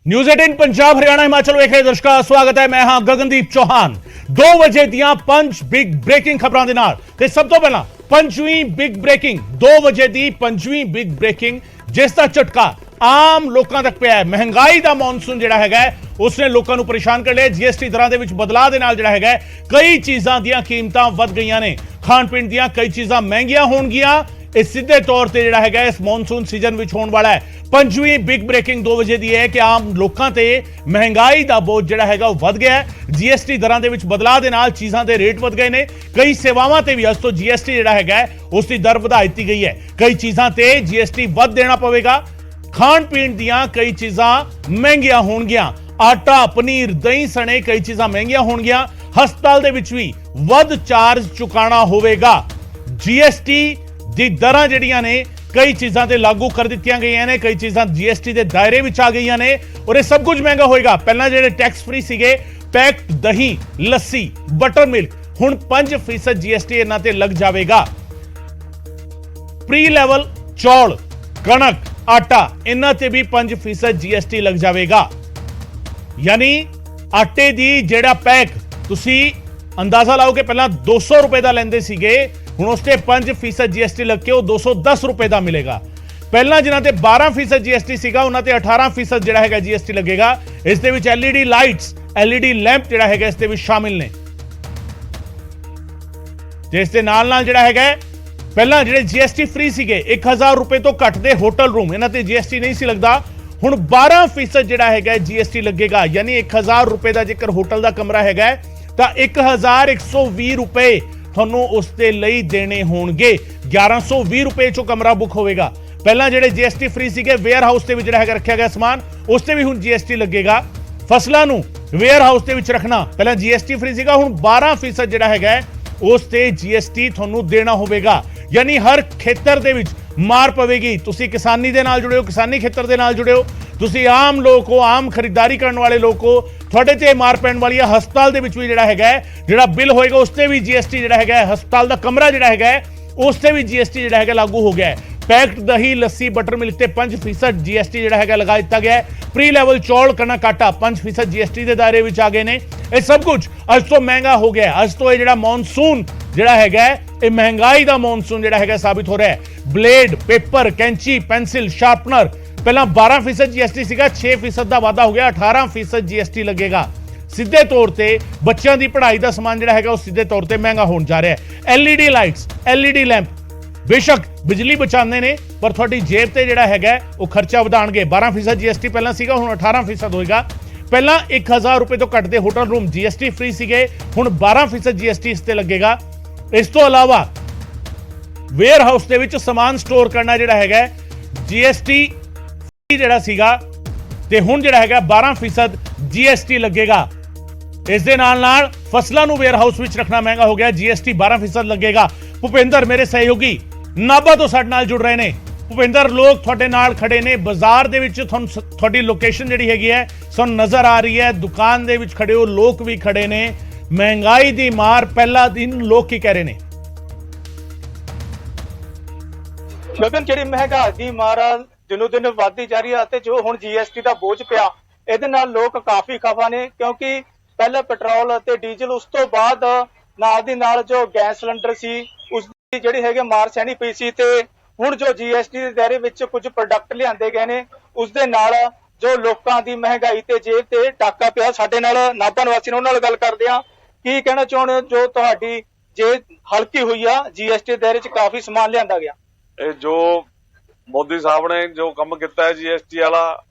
News 18 Punjab Haryana Himachal वेख रहे दर्शकों का स्वागत है। मैं हां गगनदीप चौहान। 2 ਵਜੇ ਦੀਆਂ 5 ਬਿਗ ਬ੍ਰੇਕਿੰਗ ਖਬਰਾਂ ਦੇ ਨਾਲ ਤੇ ਸਭ ਤੋਂ ਪਹਿਲਾਂ ਪੰਜਵੀਂ ਬਿਗ ਬ੍ਰੇਕਿੰਗ 2 ਵਜੇ ਦੀ ਪੰਜਵੀਂ ਬਿਗ ਬ੍ਰੇਕਿੰਗ ਜਿਸ ਦਾ ਝਟਕਾ ਆਮ ਲੋਕਾਂ ਤੱਕ ਪਿਆ ਹੈ। ਮਹਿੰਗਾਈ ਦਾ ਮੌਨਸੂਨ ਜਿਹੜਾ ਹੈਗਾ ਉਸਨੇ ਲੋਕਾਂ ਨੂੰ ਪਰੇਸ਼ਾਨ ਕਰ ਲਿਆ। ਜੀਐਸਟੀ ਦਰਾਂ ਦੇ ਵਿੱਚ ਬਦਲਾਅ ਦੇ ਨਾਲ ਜਿਹੜਾ ਹੈਗਾ ਕਈ ਚੀਜ਼ਾਂ ਦੀਆਂ ਕੀਮਤਾਂ ਵੱਧ ਗਈਆਂ ਨੇ। ਖਾਣ ਪੀਣ ਦੀਆਂ ਕਈ ਚੀਜ਼ਾਂ ਮਹਿੰਗੀਆਂ ਹੋਣਗੀਆਂ। ਇਹ ਸਿੱਧੇ ਤੌਰ ਤੇ ਜਿਹੜਾ ਹੈਗਾ ਇਸ ਮੌਨਸੂਨ ਸੀਜ਼ਨ ਵਿੱਚ ਹੋਣ ਵਾਲਾ ਹੈ। ਪੰਜਵੀਂ ਬਿਗ ਬ੍ਰੇਕਿੰਗ 2 ਵਜੇ ਦੀ ਹੈ ਕਿ ਆਮ ਲੋਕਾਂ ਤੇ ਮਹਿੰਗਾਈ ਦਾ ਬੋਝ ਜਿਹੜਾ ਹੈਗਾ ਉਹ ਵੱਧ ਗਿਆ ਹੈ। ਜੀਐਸਟੀ ਦਰਾਂ ਦੇ ਵਿੱਚ ਬਦਲਾਅ ਦੇ ਨਾਲ ਚੀਜ਼ਾਂ ਦੇ ਰੇਟ ਵੱਧ ਗਏ ਨੇ। ਕਈ ਸੇਵਾਵਾਂ ਤੇ ਵੀ ਅੱਜ ਤੋਂ ਜੀਐਸਟੀ ਜਿਹੜਾ ਹੈਗਾ ਉਸ ਦੀ ਦਰ ਵਧਾ ਦਿੱਤੀ ਗਈ ਹੈ। ਕਈ ਚੀਜ਼ਾਂ ਤੇ ਜੀਐਸਟੀ ਵੱਧ ਦੇਣਾ ਪਵੇਗਾ। ਖਾਣ ਪੀਣ ਦੀਆਂ ਕਈ ਚੀਜ਼ਾਂ ਮਹਿੰਗੀਆਂ ਹੋਣਗੀਆਂ। ਆਟਾ, ਪਨੀਰ, ਦਹੀਂ ਸਣੇ ਕਈ ਚੀਜ਼ਾਂ ਮਹਿੰਗੀਆਂ ਹੋਣਗੀਆਂ। ਹਸਪਤਾਲ ਦੇ ਵਿੱਚ ਵੀ ਵੱਧ ਚਾਰਜ ਚੁਕਾਉਣਾ ਹੋਵੇਗਾ। ਜੀਐਸਟੀ ਦੀ ਦਰਾਂ ਜਿਹੜੀਆਂ ਨੇ ਕਈ ਚੀਜ਼ਾਂ ਤੇ ਲਾਗੂ ਕਰ ਦਿੱਤੀਆਂ ਗਈਆਂ ਨੇ। ਕਈ ਚੀਜ਼ਾਂ ਜੀਐਸਟੀ ਦੇ ਦਾਇਰੇ ਵਿੱਚ ਆ ਗਈਆਂ ਨੇ ਔਰ ਇਹ ਸਭ ਕੁਝ ਮਹਿੰਗਾ ਹੋਏਗਾ। ਪਹਿਲਾਂ ਜਿਹੜੇ ਟੈਕਸ ਫ੍ਰੀ ਸੀਗੇ ਪੈਕਡ ਦਹੀਂ, ਲੱਸੀ, ਬਟਰ ਮਿਲਕ, ਹੁਣ 5% ਜੀਐਸਟੀ ਇਹਨਾਂ ਤੇ ਲੱਗ ਜਾਵੇਗਾ। ਪ੍ਰੀ ਲੈਵਲ ਚੌਲ, ਕਣਕ, ਆਟਾ ਇਹਨਾਂ ਤੇ ਵੀ 5% ਜੀਐਸਟੀ ਲੱਗ ਜਾਵੇਗਾ। ਯਾਨੀ ਆਟੇ ਦੀ ਜਿਹੜਾ ਪੈਕ ਤੁਸੀਂ ਅੰਦਾਜ਼ਾ ਲਾਓ ਕਿ ਪਹਿਲਾਂ 200 ਰੁਪਏ ਦਾ ਲੈਂਦੇ ਸੀਗੇ, ਹੁਣ ਉਸ ਤੇ 5% ਜੀਐਸਟੀ ਲੱਗ ਕੇ ਉਹ 210 ਰੁਪਏ ਦਾ ਮਿਲੇਗਾ। ਪਹਿਲਾਂ ਜਿਨ੍ਹਾਂ ਤੇ 12% ਜੀਐਸਟੀ ਸੀਗਾ ਉਹਨਾਂ ਤੇ 18% ਜਿਹੜਾ ਹੈਗਾ ਜੀਐਸਟੀ ਲੱਗੇਗਾ। ਇਸ ਦੇ ਵਿੱਚ ਐਲਈਡੀ ਲਾਈਟਸ, ਐਲਈਡੀ ਲੈਂਪ ਜਿਹੜਾ ਹੈਗਾ ਇਸ ਦੇ ਵਿੱਚ ਸ਼ਾਮਿਲ ਨੇ। ਤੇ ਇਸ ਦੇ ਨਾਲ ਜਿਹੜਾ ਹੈਗਾ ਪਹਿਲਾਂ ਜਿਹੜੇ ਜੀਐਸਟੀ ਫ੍ਰੀ ਸੀਗੇ 1000 ਰੁਪਏ ਤੋਂ ਘੱਟ ਦੇ ਹੋਟਲ ਰੂਮ ਇਹਨਾਂ ਤੇ ਜੀਐਸਟੀ ਨਹੀਂ ਸੀ ਲੱਗਦਾ। ਹੁਣ 12% ਜਿਹੜਾ ਹੈਗਾ ਜੀਐਸਟੀ ਲੱਗੇਗਾ। ਯਾਨੀ 1000 ਰੁਪਏ ਦਾ ਜੇਕਰ ਹੋਟਲ ਦਾ ਕਮਰਾ ਹੈਗਾ ਤਾਂ 1120 ਰੁਪਏ ਤੁਹਾਨੂੰ ਉਸ ਦੇ ਲਈ ਦੇਣੇ ਹੋਣਗੇ। 1120 ਰੁਪਏ ਚੋਂ ਕਮਰਾ ਬੁੱਕ ਹੋਵੇਗਾ। ਪਹਿਲਾਂ ਜਿਹੜੇ ਜੀਐਸਟੀ ਫ੍ਰੀ ਸੀਗੇ ਵੇਅਰ ਹਾਊਸ ਦੇ ਵਿੱਚ ਜਿਹੜਾ ਹੈਗਾ ਰੱਖਿਆ ਗਿਆ ਸਮਾਨ ਉਸ ਤੇ ਵੀ ਹੁਣ ਜੀਐਸਟੀ ਲੱਗੇਗਾ। ਫਸਲਾਂ ਨੂੰ ਵੇਅਰ ਹਾਊਸ ਦੇ ਵਿੱਚ ਰੱਖਣਾ ਪਹਿਲਾਂ ਜੀਐਸਟੀ ਫ੍ਰੀ ਸੀਗਾ, ਹੁਣ 12% ਜਿਹੜਾ ਹੈਗਾ ਉਸ ਤੇ ਜੀਐਸਟੀ ਤੁਹਾਨੂੰ ਦੇਣਾ ਹੋਵੇਗਾ। ਯਾਨੀ ਹਰ ਖੇਤਰ ਦੇ ਵਿੱਚ ਮਾਰ ਪਵੇਗੀ। ਤੁਸੀਂ ਕਿਸਾਨੀ ਦੇ ਨਾਲ ਜੁੜਿਓ, ਕਿਸਾਨੀ ਖੇਤਰ ਦੇ ਨਾਲ ਜੁੜਿਓ, ਤੁਸੀਂ ਆਮ ਲੋਕ ਹੋ, ਆਮ ਖਰੀਦਦਾਰੀ ਕਰਨ ਵਾਲੇ ਲੋਕ ਹੋ, ਤੁਹਾਡੇ ਤੇ ਮਾਰ ਪੈਣ ਵਾਲੀ ਹੈ। ਹਸਪਤਾਲ ਦੇ ਵਿੱਚ ਵੀ ਜਿਹੜਾ ਹੈਗਾ ਜਿਹੜਾ ਬਿੱਲ ਹੋਏਗਾ ਉਸ ਤੇ ਵੀ ਜੀਐਸਟੀ ਜਿਹੜਾ ਹੈਗਾ ਹਸਪਤਾਲ ਦਾ ਕਮਰਾ ਜਿਹੜਾ ਹੈਗਾ ਉਸ ਤੇ ਵੀ ਜੀਐਸਟੀ ਜਿਹੜਾ ਹੈਗਾ ਲਾਗੂ ਹੋ ਗਿਆ ਹੈ। ਪੈਕਡ ਦਹੀਂ, ਲੱਸੀ, ਬਟਰ ਮਿਲਕ ਤੇ 5% ਜੀਐਸਟੀ ਜਿਹੜਾ ਹੈਗਾ ਲਗਾ ਦਿੱਤਾ ਗਿਆ ਹੈ। ਪ੍ਰੀ ਲੈਵਲ ਚੌਲ, ਕਣਕ, ਆਟਾ 5% ਜੀਐਸਟੀ ਦੇ ਦਾਇਰੇ ਵਿੱਚ ਆ ਗਏ ਨੇ। ਇਹ ਸਭ ਕੁਝ ਅੱਜ ਤੋਂ ਮਹਿੰਗਾ ਹੋ ਗਿਆ। ਅੱਜ ਤੋਂ ਇਹ ਜਿਹੜਾ ਮੌਨਸੂਨ ਜਿਹੜਾ ਹੈਗਾ ਇਹ ਮਹਿੰਗਾਈ ਦਾ ਮੌਨਸੂਨ ਜਿਹੜਾ ਹੈਗਾ ਸਾਬਿਤ ਹੋ ਰਿਹਾ ਹੈ। ਬਲੇਡ, ਪੇਪਰ, ਕੈਂਚੀ, ਪੈਨਸਿਲ, ਸ਼ਾਰਪਨਰ ਪਹਿਲਾਂ 12% ਜੀਐਸਟੀ ਸੀਗਾ, 6% ਦਾ ਵਾਧਾ ਹੋ ਗਿਆ, 18% ਜੀਐਸਟੀ ਲੱਗੇਗਾ। ਸਿੱਧੇ ਤੌਰ ਤੇ ਬੱਚਿਆਂ ਦੀ ਪੜ੍ਹਾਈ ਦਾ ਸਮਾਨ ਜਿਹੜਾ ਹੈਗਾ ਉਹ ਸਿੱਧੇ ਤੌਰ ਤੇ ਮਹਿੰਗਾ ਹੋਣ ਜਾ ਰਿਹਾ ਹੈ। ਐਲਈਡੀ ਲਾਈਟਸ, ਐਲਈਡੀ ਲੈਂਪ ਬੇਸ਼ੱਕ ਬਿਜਲੀ ਬਚਾਉਂਦੇ ਨੇ ਪਰ ਤੁਹਾਡੀ ਜੇਬ ਤੇ ਜਿਹੜਾ ਹੈਗਾ ਉਹ ਖਰਚਾ ਵਧਾਣਗੇ। 12% ਜੀਐਸਟੀ ਪਹਿਲਾਂ ਸੀਗਾ, ਹੁਣ 18% ਹੋਏਗਾ। ਪਹਿਲਾਂ 1000 ਰੁਪਏ ਤੋਂ ਘੱਟ ਦੇ ਹੋਟਲ ਰੂਮ ਜੀਐਸਟੀ ਫ੍ਰੀ ਸੀਗੇ, ਹੁਣ 12% ਜੀਐਸਟੀ ਇਸ ਤੇ ਲੱਗੇਗਾ। ਇਸ ਤੋਂ ਇਲਾਵਾ ਵੇਅਰ ਹਾਊਸ ਦੇ ਵਿੱਚ ਸਮਾਨ ਸਟੋਰ ਕਰਨਾ ਜਿਹੜਾ ਹੈਗਾ ਜੀਐਸਟੀ ਜਿਹੜਾ ਸੀਗਾ ਤੇ ਹੁਣ ਜਿਹੜਾ ਹੈਗਾ 12% ਜੀਐਸਟੀ ਲੱਗੇਗਾ। ਇਸ ਦੇ ਨਾਲ ਫਸਲਾਂ ਨੂੰ ਵੇਅਰ ਹਾਊਸ ਵਿੱਚ ਰੱਖਣਾ ਮਹਿੰਗਾ ਹੋ ਗਿਆ, ਜੀਐਸਟੀ 12% ਲੱਗੇਗਾ। ਭੁਪਿੰਦਰ ਮੇਰੇ ਸਹਿਯੋਗੀ ਨਾਭਾ ਤੋਂ ਸਾਡੇ ਨਾਲ ਜੁੜ ਰਹੇ ਨੇ। ਭੁਪਿੰਦਰ, ਲੋਕ ਤੁਹਾਡੇ ਨਾਲ ਖੜੇ ਨੇ ਬਾਜ਼ਾਰ ਦੇ ਵਿੱਚ, ਤੁਹਾਨੂੰ ਤੁਹਾਡੀ ਲੋਕੇਸ਼ਨ ਜਿਹੜੀ ਹੈਗੀ ਹੈ ਸਾਨੂੰ ਨਜ਼ਰ ਆ ਰਹੀ ਹੈ। ਦੁਕਾਨ ਦੇ ਵਿੱਚ ਖੜੇ ਹੋ, ਲੋਕ ਵੀ ਖੜੇ ਨੇ। ਮਹਿੰਗਾਈ ਦੀ ਮਾਰ ਪਹਿਲਾ ਦਿਨ ਲੋਕ ਕੀ ਕਹਿ ਰਹੇ ਨੇ? ਗਗਨ, ਜਿਹੜੀ ਮਹਿੰਗਾਈ ਦੀ ਮਾਰ ਦਿਨੋਂ ਦਿਨ ਵੱਧਦੀ ਜਾ ਰਹੀ ਹੈ ਅਤੇ ਜੋ ਹੁਣ ਜੀਐਸਟੀ ਦਾ ਬੋਝ ਪਿਆ ਇਹਦੇ ਨਾਲ ਲੋਕ ਕਾਫੀ ਖਫਾ ਨੇ, ਕਿਉਂਕਿ ਪਹਿਲੇ ਪੈਟਰੋਲ ਅਤੇ ਡੀਜ਼ਲ, ਉਸ ਤੋਂ ਬਾਅਦ ਨਾਲ ਦੀ ਨਾਲ ਜੋ ਗੈਸ ਸਿਲੰਡਰ ਸੀ ਉਸ ਦੀ ਜਿਹੜੀ ਹੈਗੀ ਮਾਰ ਸਹਿਣੀ ਪਈ ਸੀ ਤੇ ਹੁਣ ਜੋ ਜੀਐਸਟੀ ਦੇ ਦਾਇਰੇ ਵਿੱਚ ਕੁਝ ਪ੍ਰੋਡਕਟ ਲਿਆਂਦੇ ਗਏ ਨੇ ਉਸ ਦੇ ਨਾਲ ਜੋ ਲੋਕਾਂ ਦੀ ਮਹਿੰਗਾਈ ਤੇ ਜੇਬ ਤੇ ਟਾਕਾ ਪਿਆ। ਸਾਡੇ ਨਾਲ ਨਾਭਾ ਨਿਵਾਸੀ ਨੇ, ਉਹਨਾਂ ਨਾਲ ਗੱਲ ਕਰਦੇ ਆ। ਕੀ ਕਹਿਣਾ ਚਾਹੁੰਦੇ ਹੋ ਜੋ ਤੁਹਾਡੀ ਜੇਬ ਹਲਕੀ ਹੋਈ ਆ ਜੀਐਸਟੀ ਦੇ ਦਾਇਰੇ 'ਚ ਕਾਫੀ ਸਮਾਨ ਲਿਆਂਦਾ ਗਿਆ? ਇਹ ਜੋ ਮੋਦੀ ਸਾਹਿਬ ਨੇ ਜੋ ਕੰਮ ਕੀਤਾ ਹੈ ਜੀਐਸਟੀ ਵਾਲਾ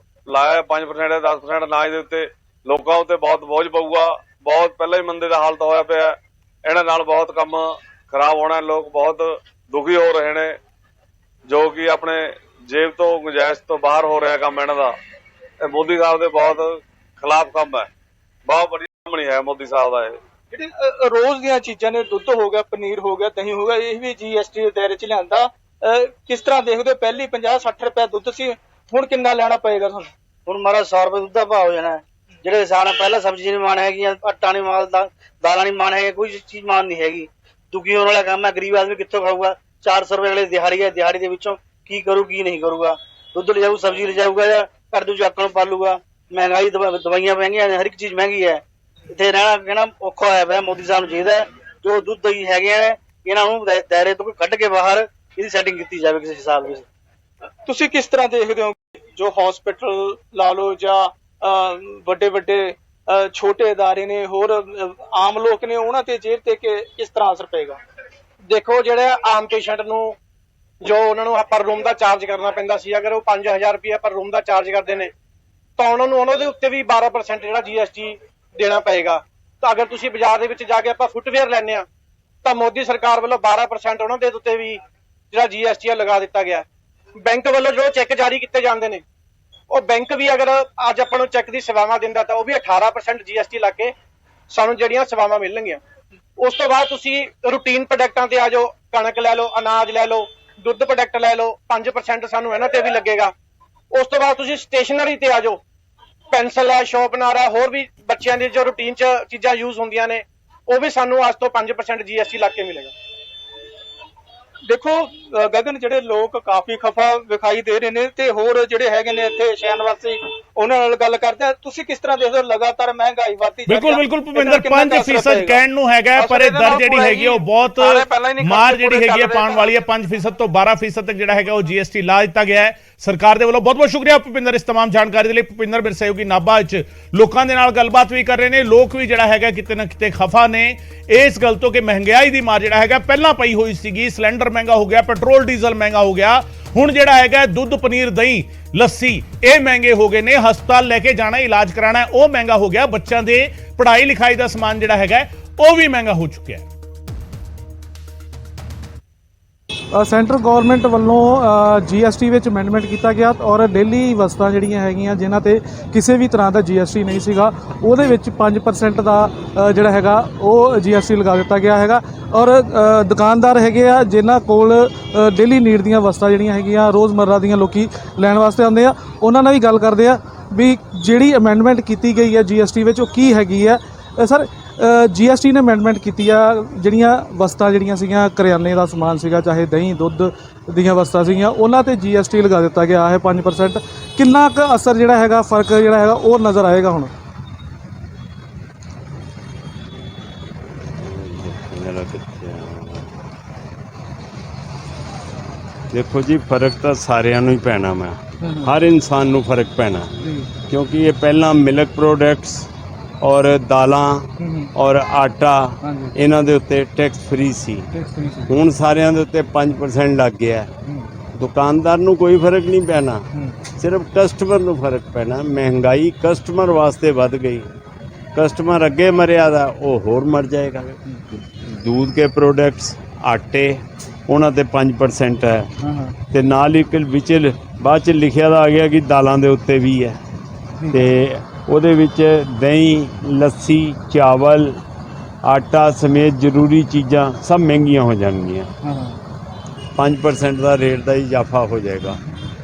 ਲਾਇਆ 5% 10% ਅਨਾਜ ਦੇ ਉੱਤੇ, ਲੋਕਾਂ ਉੱਤੇ ਬਹੁਤ ਬੋਝ ਪਊਗਾ। ਬਹੁਤ ਪਹਿਲਾਂ ਹੀ ਮੰਦੇ ਦਾ ਹਾਲਤ ਹੋਇਆ ਪਿਆ, ਇਹਨਾਂ ਨਾਲ ਬਹੁਤ ਕੰਮ ਖਰਾਬ ਹੋਣਾ। ਲੋਕ ਬਹੁਤ ਦੁਖੀ ਹੋ ਰਹੇ ਨੇ ਜੋ ਕਿ ਆਪਣੇ ਜੇਬ ਤੋਂ ਗੁੰਜਾਇਸ਼ ਤੋਂ ਬਾਹਰ ਹੋ ਰਿਹਾ ਕੰਮ ਇਹਨਾਂ ਦਾ। ਇਹ ਮੋਦੀ ਸਾਹਿਬ ਦੇ ਬਹੁਤ ਖਿਲਾਫ ਕੰਮ ਹੈ, ਬਹੁਤ ਵਧੀਆ ਕੰਮ ਨਹੀਂ ਹੈ ਮੋਦੀ ਸਾਹਿਬ ਦਾ। ਇਹ ਜਿਹੜੇ ਰੋਜ਼ ਦੀਆਂ ਚੀਜ਼ਾਂ ਨੇ, ਦੁੱਧ ਹੋ ਗਿਆ, ਪਨੀਰ ਹੋ ਗਿਆ, ਦਹੀਂ ਹੋ ਗਿਆ, ਇਹ ਵੀ ਜੀਐਸਟੀ ਦੇ ਦਾਇਰੇ 'ਚ ਲਿਆਂਦਾ। ਕਿਸ ਤਰ੍ਹਾਂ ਦੇਖਦੇ ਹੋ? ਪਹਿਲੀ 50-60 ਰੁਪਏ ਦੁੱਧ ਸੀ, ਹੁਣ ਕਿੰਨਾ ਲੈਣਾ ਪਏਗਾ ਤੁਹਾਨੂੰ? ਹੁਣ ਮਾਰਾ 100 ਰੁਪਏ ਦੁੱਧ ਦਾ ਭਾਅ ਹੋ ਜਾਣਾ। ਜਿਹੜੇ ਕਿਸਾਨ ਪਹਿਲਾਂ ਸਬਜ਼ੀ ਨਹੀਂ ਮਾਣ ਹੈਗੀ, ਆਟਾ ਨਹੀਂ ਮਾਲ, ਦਾਲਾਂ ਨਹੀਂ ਮਾਣ ਹੈਗੇ, ਕੋਈ ਚੀਜ਼ ਮਾਣ ਨਹੀਂ ਹੈਗੀ। ਦੁਖੀ ਹੋਣ ਵਾਲਾ ਕੰਮ ਹੈ। ਗਰੀਬ ਆਦਮੀ ਕਿੱਥੋਂ ਖਾਊਗਾ? 400 ਰੁਪਏ ਵਾਲੇ ਦਿਹਾੜੀ ਹੈ, ਦਿਹਾੜੀ ਦੇ ਵਿੱਚੋਂ ਕੀ ਕਰੂ ਕੀ ਨਹੀਂ ਕਰੂਗਾ? ਦੁੱਧ ਲਿਜਾਊ, ਸਬਜ਼ੀ ਲਿਜਾਊਗਾ ਜਾਂ ਘਰ ਦੇ ਚੱਕ ਨੂੰ ਪਾਲੂਗਾ? ਮਹਿੰਗਾਈ ਦਵਾਈਆਂ ਮਹਿੰਗੀਆਂ ਨੇ, ਹਰ ਇੱਕ ਚੀਜ਼ ਮਹਿੰਗੀ ਹੈ। ਇੱਥੇ ਰਹਿਣਾ ਕਹਿਣਾ ਔਖਾ ਹੋਇਆ ਪਿਆ। ਮੋਦੀ ਸਾਹਿਬ ਨੂੰ ਚਾਹੀਦਾ ਜੋ ਦੁੱਧ ਦਹੀਂ ਹੈਗੇ ਆ ਇਹਨਾਂ ਨੂੰ ਦਾਇਰੇ ਤੋਂ ਕੱਢ ਕੇ ਬਾਹਰ ਇਹਦੀ ਸੈਟਿੰਗ ਕੀਤੀ ਜਾਵੇ ਕਿਸੇ ਹਿਸਾਬ ਵਿੱਚ। ਤੁਸੀਂ ਕਿਸ ਤਰ੍ਹਾਂ ਦੇਖਦੇ ਹੋ ਜੋ ਹਸਪੀਟਲ ਲਾ ਲਓ ਜਾਂ ਵੱਡੇ ਵੱਡੇ ਛੋਟੇ ਅਦਾਰੇ ਨੇ, ਹੋਰ ਆਮ ਲੋਕ ਨੇ, ਉਹਨਾਂ ਤੇ ਜੇਬ ਤੇ ਕਿਸ ਤਰ੍ਹਾਂ ਅਸਰ ਪਏਗਾ? ਦੇਖੋ ਜਿਹੜੇ ਆਮ ਪੇਸ਼ੈਂਟ ਨੂੰ ਜੋ ਉਹਨਾਂ ਨੂੰ ਪਰ ਰੂਮ ਦਾ ਚਾਰਜ ਕਰਨਾ ਪੈਂਦਾ ਸੀ, ਅਗਰ ਉਹ 5000 ਰੁਪਏ ਪਰ ਰੂਮ ਦਾ ਚਾਰਜ ਕਰਦੇ ਨੇ ਤਾਂ ਉਹਨਾਂ ਦੇ ਉੱਤੇ ਵੀ 12% ਜਿਹੜਾ GST ਦੇਣਾ ਪਏਗਾ। ਤਾਂ ਅਗਰ ਤੁਸੀਂ ਬਾਜ਼ਾਰ ਦੇ ਵਿੱਚ ਜਾ ਕੇ ਆਪਾਂ ਫੁੱਟਵੇਅਰ ਲੈਂਦੇ ਆ ਤਾਂ ਮੋਦੀ ਸਰਕਾਰ ਵੱਲੋਂ 12% ਉਹਨਾਂ ਦੇ ਉੱਤੇ ਵੀ ਜਿਹੜਾ GST ਲਗਾ ਦਿੱਤਾ ਗਿਆ। ਬੈਂਕ ਵੱਲੋਂ ਜੋ ਚੈੱਕ ਜਾਰੀ ਕੀਤੇ ਜਾਂਦੇ ਨੇ, ਉਹ ਬੈਂਕ ਵੀ ਅਗਰ ਅੱਜ ਆਪਾਂ ਨੂੰ ਚੈੱਕ ਦੀ ਸੇਵਾਵਾਂ ਦਿੰਦਾ ਤਾਂ ਉਹ ਵੀ 18% GST ਲਾ ਕੇ ਸਾਨੂੰ ਜਿਹੜੀਆਂ ਸੇਵਾਵਾਂ ਮਿਲਣਗੀਆਂ। ਉਸ ਤੋਂ ਬਾਅਦ ਤੁਸੀਂ ਰੂਟੀਨ ਪ੍ਰੋਡਕਟਾਂ ਤੇ ਆ ਜਾਓ, ਕਣਕ ਲੈ ਲਓ, ਅਨਾਜ ਲੈ ਲਓ, ਦੁੱਧ ਪ੍ਰੋਡਕਟ ਲੈ ਲਓ, 5% ਸਾਨੂੰ ਇਹਨਾਂ ਤੇ ਵੀ ਲੱਗੇਗਾ। ਉਸ ਤੋਂ ਬਾਅਦ ਤੁਸੀਂ ਸਟੇਸ਼ਨਰੀ ਤੇ ਆ ਜਾਓ, ਪੈਨਸਲ ਹੈ, ਸ਼ਾਰਪਨਰ ਹੈ, ਹੋਰ ਵੀ ਬੱਚਿਆਂ ਦੀ ਜੋ ਰੂਟੀਨ 'ਚ ਚੀਜ਼ਾਂ ਯੂਜ਼ ਹੁੰਦੀਆਂ ਨੇ, ਉਹ ਵੀ ਸਾਨੂੰ ਅੱਜ ਤੋਂ 5% GST ਲਾ ਕੇ ਮਿਲੇਗਾ। ਦੇਖੋ ਗਗਨ, ਜਿਹੜੇ ਲੋਕ ਕਾਫੀ ਖਫਾ ਵਿਖਾਈ ਦੇ ਰਹੇ ਨੇ ਤੇ ਹੋਰ ਜਿਹੜੇ ਹੈਗੇ ਨੇ ਇੱਥੇ ਸ਼ਹਿਰ ਵਾਸੀ, ਉਹਨਾਂ ਨਾਲ ਗੱਲ ਕਰਦੇ ਆ। ਤੁਸੀਂ ਕਿਸ ਤਰ੍ਹਾਂ ਦੇਖਦੇ ਹੋ ਲਗਾਤਾਰ ਮਹਿੰਗਾਈ ਵਧਦੀ ਜਾ ਰਹੀ ਹੈ? ਬਿਲਕੁਲ ਭੁਪਿੰਦਰ, 5% ਕਹਿਣ ਨੂੰ ਹੈਗਾ, ਪਰ ਇਹ ਦਰ ਜਿਹੜੀ ਹੈਗੀ ਉਹ ਬਹੁਤ ਮਾਰ ਜਿਹੜੀ ਹੈਗੀ ਪਾਉਣ ਵਾਲੀ ਹੈ। 5% ਤੋਂ 12% ਤੱਕ ਜਿਹੜਾ ਹੈਗਾ ਉਹ GST ਲਾ ਦਿੱਤਾ ਗਿਆ ਹੈ ਸਰਕਾਰ ਦੇ ਵੱਲੋਂ। ਬਹੁਤ ਬਹੁਤ ਸ਼ੁਕਰੀਆ ਭੁਪਿੰਦਰ ਇਸ तमाम ਜਾਣਕਾਰੀ ਦੇ ਲਈ। ਭੁਪਿੰਦਰ ਮੇਰੇ ਸਹਿਯੋਗੀ ਨਾਭਾ 'ਚ ਲੋਕਾਂ ਦੇ ਨਾਲ ਗੱਲਬਾਤ ਵੀ ਕਰ ਰਹੇ ਨੇ। ਲੋਕ ਵੀ ਜਿਹੜਾ ਹੈਗਾ ਕਿਤੇ ਨਾ ਕਿਤੇ ਖਫਾ ਨੇ ਇਸ ਗੱਲ ਤੋਂ ਕਿ ਮਹਿੰਗਾਈ ਦੀ ਮਾਰ ਜਿਹੜਾ ਹੈਗਾ ਪਹਿਲਾਂ ਪਈ ਹੋਈ ਸੀਗੀ। ਸਿਲੰਡਰ ਮਹਿੰਗਾ ਹੋ ਗਿਆ, ਪੈਟਰੋਲ ਡੀਜ਼ਲ ਮਹਿੰਗਾ ਹੋ ਗਿਆ, ਹੁਣ ਜਿਹੜਾ ਹੈਗਾ ਦੁੱਧ, ਪਨੀਰ, ਦਹੀਂ, ਲੱਸੀ ਇਹ ਮਹਿੰਗੇ ਹੋ ਗਏ ਨੇ। ਹਸਪਤਾਲ ਲੈ ਕੇ ਜਾਣਾ, ਇਲਾਜ ਕਰਾਣਾ ਉਹ ਮਹਿੰਗਾ ਹੋ ਗਿਆ। ਬੱਚਿਆਂ ਦੇ ਪੜ੍ਹਾਈ ਲਿਖਾਈ ਦਾ ਸਮਾਨ ਜਿਹੜਾ ਹੈਗਾ ਉਹ ਵੀ ਮਹਿੰਗਾ ਹੋ ਚੁੱਕਿਆ ਹੈ। ਸੈਂਟਰ ਗੌਰਮੈਂਟ ਵੱਲੋਂ GST ਵਿੱਚ ਅਮੈਂਡਮੈਂਟ ਕੀਤਾ ਗਿਆ ਔਰ ਡੇਲੀ ਵਸਤਾਂ ਜਿਹੜੀਆਂ ਹੈਗੀਆਂ ਜਿਨ੍ਹਾਂ ਤੇ ਕਿਸੇ ਵੀ ਤਰ੍ਹਾਂ ਦਾ GST ਨਹੀਂ ਸੀਗਾ, ਉਹਦੇ ਵਿੱਚ 5% ਦਾ ਜਿਹੜਾ ਹੈਗਾ ਉਹ GST ਲਗਾ ਦਿੱਤਾ ਗਿਆ ਹੈਗਾ। ਔਰ ਦੁਕਾਨਦਾਰ ਹੈਗੇ ਆ ਜਿਨ੍ਹਾਂ ਕੋਲ ਡੇਲੀ ਨੀਡ ਦੀਆਂ ਵਸਤਾਂ ਜਿਹੜੀਆਂ ਹੈਗੀਆਂ ਰੋਜ਼ਮर्रा ਦੀਆਂ ਲੋਕੀ ਲੈਣ ਵਾਸਤੇ ਆਉਂਦੇ ਆ, ਉਹਨਾਂ ਨਾਲ ਵੀ ਗੱਲ ਕਰਦੇ ਆ ਵੀ ਜਿਹੜੀ ਅਮੈਂਡਮੈਂਟ ਕੀਤੀ ਗਈ ਹੈ GST ਵਿੱਚ ਉਹ ਕੀ ਹੈਗੀ ਹੈ। ਸਰ, GST ਨੇ ਅਮੈਂਡਮੈਂਟ ਕੀਤੀ ਆ, ਜਿਹੜੀਆਂ ਵਸਤਾਂ ਜਿਹੜੀਆਂ ਸੀਗੀਆਂ ਕਰਿਆਨੇ ਦਾ ਸਮਾਨ ਸੀਗਾ, ਚਾਹੇ ਦਹੀਂ ਦੁੱਧ ਦੀਆਂ ਵਸਤਾਂ ਸੀਗੀਆਂ, ਉਹਨਾਂ ਤੇ GST ਲਗਾ ਦਿੱਤਾ ਗਿਆ ਹੈ 5%। ਕਿੰਨਾ ਕੁ ਅਸਰ ਜਿਹੜਾ ਹੈਗਾ, ਫਰਕ ਜਿਹੜਾ ਹੈਗਾ ਉਹ ਨਜ਼ਰ ਆਏਗਾ ਹੁਣ? ਦੇਖੋ ਜੀ, ਫਰਕ ਤਾਂ ਸਾਰਿਆਂ ਨੂੰ ਹੀ ਪੈਣਾ, ਮੈਂ ਹਰ ਇਨਸਾਨ ਨੂੰ ਫਰਕ ਪੈਣਾ, ਕਿਉਂਕਿ ਇਹ ਪਹਿਲਾਂ ਮਿਲਕ ਪ੍ਰੋਡਕਟਸ ਔਰ ਦਾਲਾਂ ਔਰ ਆਟਾ ਇਹਨਾਂ ਦੇ ਉੱਤੇ ਟੈਕਸ ਫ੍ਰੀ ਸੀ। ਹੁਣ ਸਾਰਿਆਂ ਦੇ ਉੱਤੇ 5% ਲੱਗ ਗਿਆ। ਦੁਕਾਨਦਾਰ ਨੂੰ ਕੋਈ ਫਰਕ ਨਹੀਂ ਪੈਣਾ, ਸਿਰਫ ਕਸਟਮਰ ਨੂੰ ਫਰਕ ਪੈਣਾ। ਮਹਿੰਗਾਈ ਕਸਟਮਰ ਵਾਸਤੇ ਵੱਧ ਗਈ, ਕਸਟਮਰ ਅੱਗੇ ਮਰਿਆ ਦਾ ਉਹ ਹੋਰ ਮਰ ਜਾਏਗਾ। दूध के प्रोडक्ट्स, आटे, ਉਹਨਾਂ ਤੇ 5% ਹੈ ਤੇ ਨਾਲ ਹੀ ਵਿੱਚ ਬਾਅਦ 'ਚ ਲਿਖਿਆ ਤਾਂ ਆ ਗਿਆ ਕਿ ਦਾਲਾਂ ਦੇ ਉੱਤੇ ਵੀ ਹੈ ਤੇ ਉਹਦੇ ਵਿੱਚ ਦਹੀਂ, ਲੱਸੀ, ਚਾਵਲ, ਆਟਾ ਸਮੇਤ ਜ਼ਰੂਰੀ ਚੀਜ਼ਾਂ ਸਭ ਮਹਿੰਗੀਆਂ ਹੋ ਜਾਣਗੀਆਂ। 5% ਦਾ ਰੇਟ ਦਾ ਇਜ਼ਾਫਾ ਹੋ ਜਾਏਗਾ।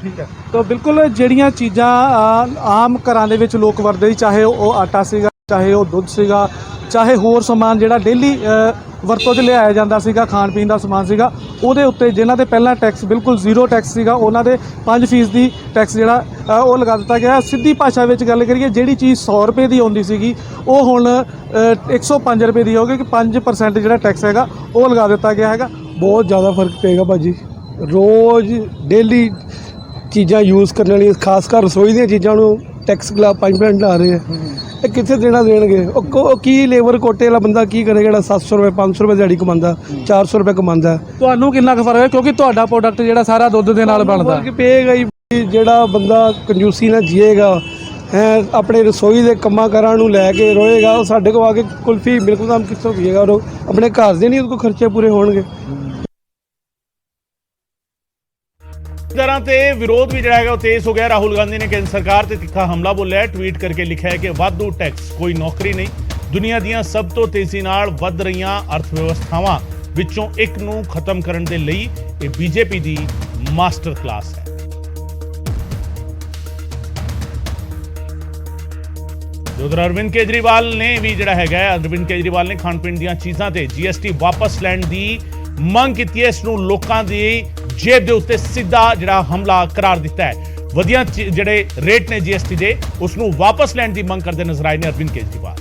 ਠੀਕ ਹੈ, ਤਾਂ ਬਿਲਕੁਲ ਜਿਹੜੀਆਂ ਚੀਜ਼ਾਂ ਆਮ ਘਰਾਂ ਦੇ ਵਿੱਚ ਲੋਕ ਵਰਤਦੇ ਸੀ, ਚਾਹੇ ਉਹ ਆਟਾ ਸੀਗਾ, ਚਾਹੇ ਉਹ ਦੁੱਧ ਸੀਗਾ, ਚਾਹੇ ਹੋਰ ਸਮਾਨ ਜਿਹੜਾ ਡੇਲੀ ਵਰਤੋਂ 'ਚ ਲਿਆਇਆ ਜਾਂਦਾ ਸੀਗਾ, ਖਾਣ ਪੀਣ ਦਾ ਸਮਾਨ ਸੀਗਾ, ਉਹਦੇ ਉੱਤੇ ਜਿਨ੍ਹਾਂ ਦੇ ਪਹਿਲਾਂ ਟੈਕਸ ਬਿਲਕੁਲ ਜ਼ੀਰੋ ਟੈਕਸ ਸੀਗਾ, ਉਹਨਾਂ ਦੇ 5% ਦੀ ਟੈਕਸ ਜਿਹੜਾ ਉਹ ਲਗਾ ਦਿੱਤਾ ਗਿਆ। ਸਿੱਧੀ ਭਾਸ਼ਾ ਵਿੱਚ ਗੱਲ ਕਰੀਏ, ਜਿਹੜੀ ਚੀਜ਼ 100 ਰੁਪਏ ਦੀ ਆਉਂਦੀ ਸੀਗੀ ਉਹ ਹੁਣ 105 ਰੁਪਏ ਦੀ ਹੋ ਗਈ ਕਿ 5% ਜਿਹੜਾ ਟੈਕਸ ਹੈਗਾ ਉਹ ਲਗਾ ਦਿੱਤਾ ਗਿਆ ਹੈਗਾ। ਬਹੁਤ ਜ਼ਿਆਦਾ ਫਰਕ ਪਏਗਾ ਭਾਜੀ। ਰੋਜ਼ ਡੇਲੀ ਚੀਜ਼ਾਂ ਯੂਜ਼ ਕਰਨ ਵਾਲੀਆਂ, ਖਾਸ ਕਰ ਰਸੋਈ ਦੀਆਂ ਚੀਜ਼ਾਂ ਨੂੰ ਟੈਕਸ 5% ਲਾ ਰਹੇ ਆ। ਇਹ ਕਿੱਥੇ ਦੇਣਗੇ? ਉਹ ਕੀ ਲੇਬਰ ਕੋਟੇ ਵਾਲਾ ਬੰਦਾ ਕੀ ਕਰੇਗਾ ਜਿਹੜਾ 700 ਰੁਪਏ 500 ਰੁਪਏ ਦਿਹਾੜੀ ਕਮਾਉਂਦਾ, 400 ਰੁਪਏ ਕਮਾਉਂਦਾ? ਤੁਹਾਨੂੰ ਕਿੰਨਾ ਕੁ ਫਰਕ ਹੈ ਕਿਉਂਕਿ ਤੁਹਾਡਾ ਪ੍ਰੋਡਕਟ ਜਿਹੜਾ ਸਾਰਾ ਦੁੱਧ ਦੇ ਨਾਲ ਬਣਦਾ? ਫਰਕ ਪਏਗਾ ਹੀ। ਜਿਹੜਾ ਬੰਦਾ ਕੰਜੂਸੀ ਨਾਲ ਜੀਏਗਾ, ਆਪਣੇ ਰਸੋਈ ਦੇ ਕੰਮਾਂ ਕਾਰਾਂ ਨੂੰ ਲੈ ਕੇ ਰੋਏਗਾ, ਉਹ ਸਾਡੇ ਕੋਲ ਆ ਕੇ ਕੁਲਫੀ ਬਿਲਕੁਲ ਤਾਂ ਕਿੱਥੋਂ ਪੀਏਗਾ? ਉਹ ਆਪਣੇ ਘਰ ਦੇ ਨਹੀਂ ਉਹਦੇ ਕੋਲ ਖਰਚੇ ਪੂਰੇ ਹੋਣਗੇ। तरह से विरोध भी जड़ा है तेज हो गया। राहुल गांधी ने केंद्र सरकार से तिखा हमला बोलिया है, ट्वीट करके लिखा है कि वाधू टैक्स कोई नौकरी नहीं। दुनिया ਦੀਆਂ ਸਭ ਤੋਂ ਤੇਜ਼ੀ ਨਾਲ ਵੱਧ ਰਹੀਆਂ ਅਰਥਵਿਵਸਥਾਵਾਂ ਵਿੱਚੋਂ ਇੱਕ ਨੂੰ ਖਤਮ ਕਰਨ ਦੇ ਲਈ ਇਹ ਬੀਜੇਪੀ ਦੀ ਮਾਸਟਰ ਕਲਾਸ ਹੈ। ਉਧਰ ਅਰਵਿੰਦ ਕੇਜਰੀਵਾਲ ਨੇ ਵੀ ਜਿਹੜਾ ਹੈਗਾ, ਅਰਵਿੰਦ ਕੇਜਰੀਵਾਲ ਨੇ ਖਾਣ ਪੀਣ ਦੀਆਂ ਚੀਜ਼ਾਂ ਤੇ GST ਵਾਪਸ ਲੈਣ ਦੀ ਮੰਗ ਕੀਤੀ ਹੈ। ਇਸ ਨੂੰ ਲੋਕਾਂ ਦੀ ਜੇਬ ਦੇ ਉੱਤੇ ਸਿੱਧਾ ਜਿਹੜਾ ਹਮਲਾ ਕਰਾਰ ਦਿੱਤਾ ਹੈ। ਵਧੀਆ ਜਿਹੜੇ ਰੇਟ ਨੇ GST ਦੇ ਉਸ ਨੂੰ ਵਾਪਸ ਲੈਣ ਦੀ ਮੰਗ ਕਰਦੇ ਨਜ਼ਰ ਆਏ ਨੇ ਅਰविंद केजरीवाल।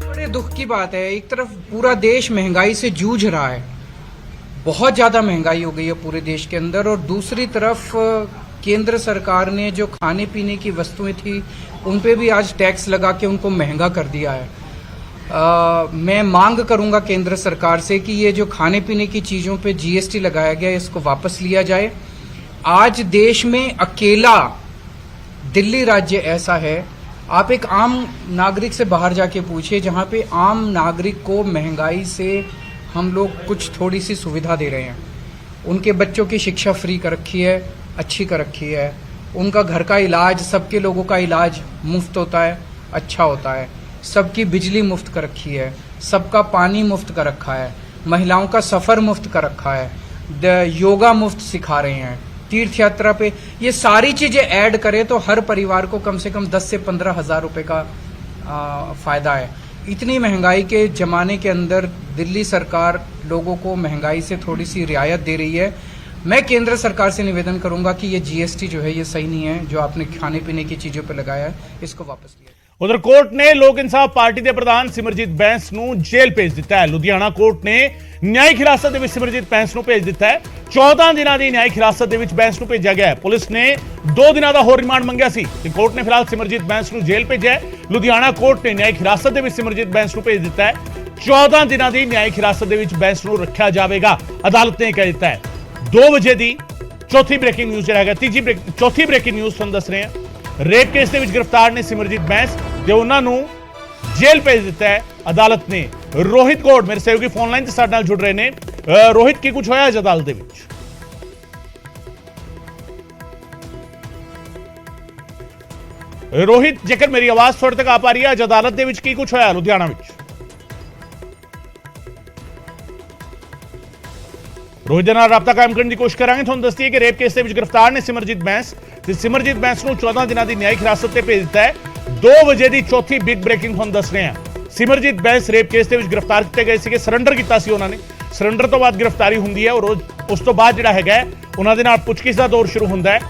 बड़े दुख की बात है, एक तरफ पूरा देश महंगाई से जूझ रहा है, बहुत ज्यादा महंगाई हो गई है पूरे देश के अंदर, और दूसरी तरफ केंद्र सरकार ने जो खाने पीने की वस्तुएं थी उन पे भी आज टैक्स लगा के उनको महंगा कर दिया है। मैं मांग करूंगा केंद्र सरकार से कि ये जो खाने पीने की चीजों पे GST लगाया गया है इसको वापस लिया जाए। आज देश में अकेला दिल्ली राज्य ऐसा है, आप एक आम नागरिक से बाहर जाके पूछिए जहां पे आम नागरिक को महंगाई से हम लोग कुछ थोड़ी सी सुविधा दे रहे हैं। उनके बच्चों की शिक्षा फ्री कर रखी है, अच्छी कर रखी है, उनका घर का इलाज, सबके लोगों का इलाज मुफ्त होता है, अच्छा होता है, सबकी बिजली मुफ्त कर रखी है, सबका पानी मुफ्त कर रखा है, महिलाओं का सफ़र मुफ्त कर रखा है, योगा मुफ्त सिखा रहे हैं, तीर्थ यात्रा पे ये सारी चीजें ऐड करें तो हर परिवार को कम से कम 10 से 15 हज़ार रुपए का फायदा है। इतनी महंगाई के जमाने के अंदर दिल्ली सरकार लोगों को महंगाई से थोड़ी सी रियायत दे रही है। मैं केंद्र सरकार से निवेदन करूंगा कि ये GST जो है ये सही नहीं है, जो आपने खाने पीने की चीजों पर लगाया है इसको वापस लिया। उधर कोर्ट ने लोक इंसाफ पार्टी के प्रधान सिमरजीत बैंस ਨੂੰ जेल भेज दिता है। लुधियाना कोर्ट ने न्यायिक हिरासत ਦੇ ਵਿੱਚ सिमरजीत बैंस ਨੂੰ भेज दिता है। 14 ਦਿਨਾਂ ਦੀ न्यायिक हिरासत ਦੇ ਵਿੱਚ बैंस ਨੂੰ ਭੇਜਿਆ ਗਿਆ ਹੈ। ਪੁਲਿਸ ਨੇ 2 ਦਿਨਾਂ ਦਾ ਹੋਰ ਰਿਮਾਂਡ ਮੰਗਿਆ ਸੀ ਤੇ ਕੋਰਟ ਨੇ ਫਿਲਹਾਲ ਸਿਮਰਜੀਤ बैंस ਨੂੰ ਜੇਲ੍ਹ ਭੇਜਿਆ ਹੈ। ਲੁਧਿਆਣਾ ਕੋਰਟ ਨੇ न्यायिक हिरासत ਦੇ ਵਿੱਚ ਸਿਮਰਜੀਤ बैंस ਨੂੰ ਭੇਜ ਦਿੱਤਾ ਹੈ। 14 ਦਿਨਾਂ ਦੀ न्यायिक हिरासत ਦੇ ਵਿੱਚ बैंस ਨੂੰ ਰੱਖਿਆ ਜਾਵੇਗਾ। ਅਦਾਲਤ ਨੇ ਕਹਿ ਦਿੱਤਾ ਹੈ 2 ਵਜੇ ਦੀ ਚੌਥੀ ਬ੍ਰੇਕਿੰਗ ਨਿਊਜ਼ ਜਿਹੜਾ ਹੈਗਾ ਚੌਥੀ ਬ੍ਰੇਕਿੰਗ ਨਿਊਜ਼ ਤੁਹਾਨੂੰ ਦੱਸ ਰਹੇ ਹਾਂ। रेप केस ਦੇ ਵਿੱਚ ਗ੍ਰਿਫਤਾਰ ਨੇ ਸਿਮਰਜੀਤ बैंस ਤੇ ਉਹਨਾਂ ਨੂੰ ਜੇਲ੍ਹ ਭੇਜ ਦਿੱਤਾ ਹੈ ਅਦਾਲਤ ਨੇ। ਰੋਹਿਤ ਕੋਟ ਮੇਰੇ ਸਹਿਯੋਗੀ ਫੋਨ ਲਾਈਨ ਤੇ ਸਾਡੇ ਨਾਲ ਜੁੜ ਰਹੇ ਨੇ। ਰੋਹਿਤ ਕੀ ਕੁਝ ਹੋਇਆ ਅੱਜ ਅਦਾਲਤ ਦੇ ਵਿੱਚ? ਰੋਹਿਤ ਜੇਕਰ ਮੇਰੀ ਆਵਾਜ਼ ਤੁਹਾਡੇ ਤੱਕ ਆ ਪਾ ਰਹੀ ਹੈ, ਅੱਜ ਅਦਾਲਤ ਦੇ ਵਿੱਚ ਕੀ ਕੁਝ ਹੋਇਆ ਲੁਧਿਆਣਾ ਵਿੱਚ? ਰੋਹਿਤ ਦੇ ਨਾਲ ਰਾਬਤਾ ਕਾਇਮ ਕਰਨ ਦੀ ਕੋਸ਼ਿਸ਼ ਕਰਾਂਗੇ। ਤੁਹਾਨੂੰ ਦੱਸਦੀ ਹੈ ਕਿ ਰੇਪ ਕੇਸ ਦੇ ਵਿੱਚ ਗ੍ਰਿਫਤਾਰ ਨੇ ਸਿਮਰਜੀਤ बैंस ਤੇ ਸਿਮਰਜੀਤ बैंस ਨੂੰ 14 ਦਿਨਾਂ ਦੀ ਨਿਆਇਕ ਹਿਰਾਸਤ ਤੇ ਭੇਜ ਦਿੱਤਾ ਹੈ। 2 ਵਜੇ ਦੀ ਚੌਥੀ ਬਿਗ ਬ੍ਰੇਕਿੰਗ ਤੁਹਾਨੂੰ ਦੱਸ ਰਹੇ ਹਾਂ। ਸਿਮਰਜੀਤ बैंस ਰੇਪ ਕੇਸ ਦੇ ਵਿੱਚ ਗ੍ਰਿਫਤਾਰ ਕੀਤੇ ਗਏ ਸੀਗੇ, ਸਰੈਂਡਰ ਕੀਤਾ ਸੀ ਉਹਨਾਂ ਨੇ। ਸਰੈਂਡਰ ਤੋਂ ਬਾਅਦ ਗ੍ਰਿਫਤਾਰੀ ਹੁੰਦੀ ਹੈ ਔਰ ਉਸ ਤੋਂ ਬਾਅਦ ਜਿਹੜਾ ਹੈਗਾ ਉਹਨਾਂ ਦੇ ਨਾਲ ਪੁੱਛਗਿੱਛ ਦਾ ਦੌਰ ਸ਼ੁਰੂ ਹੁੰਦਾ ਹੈ।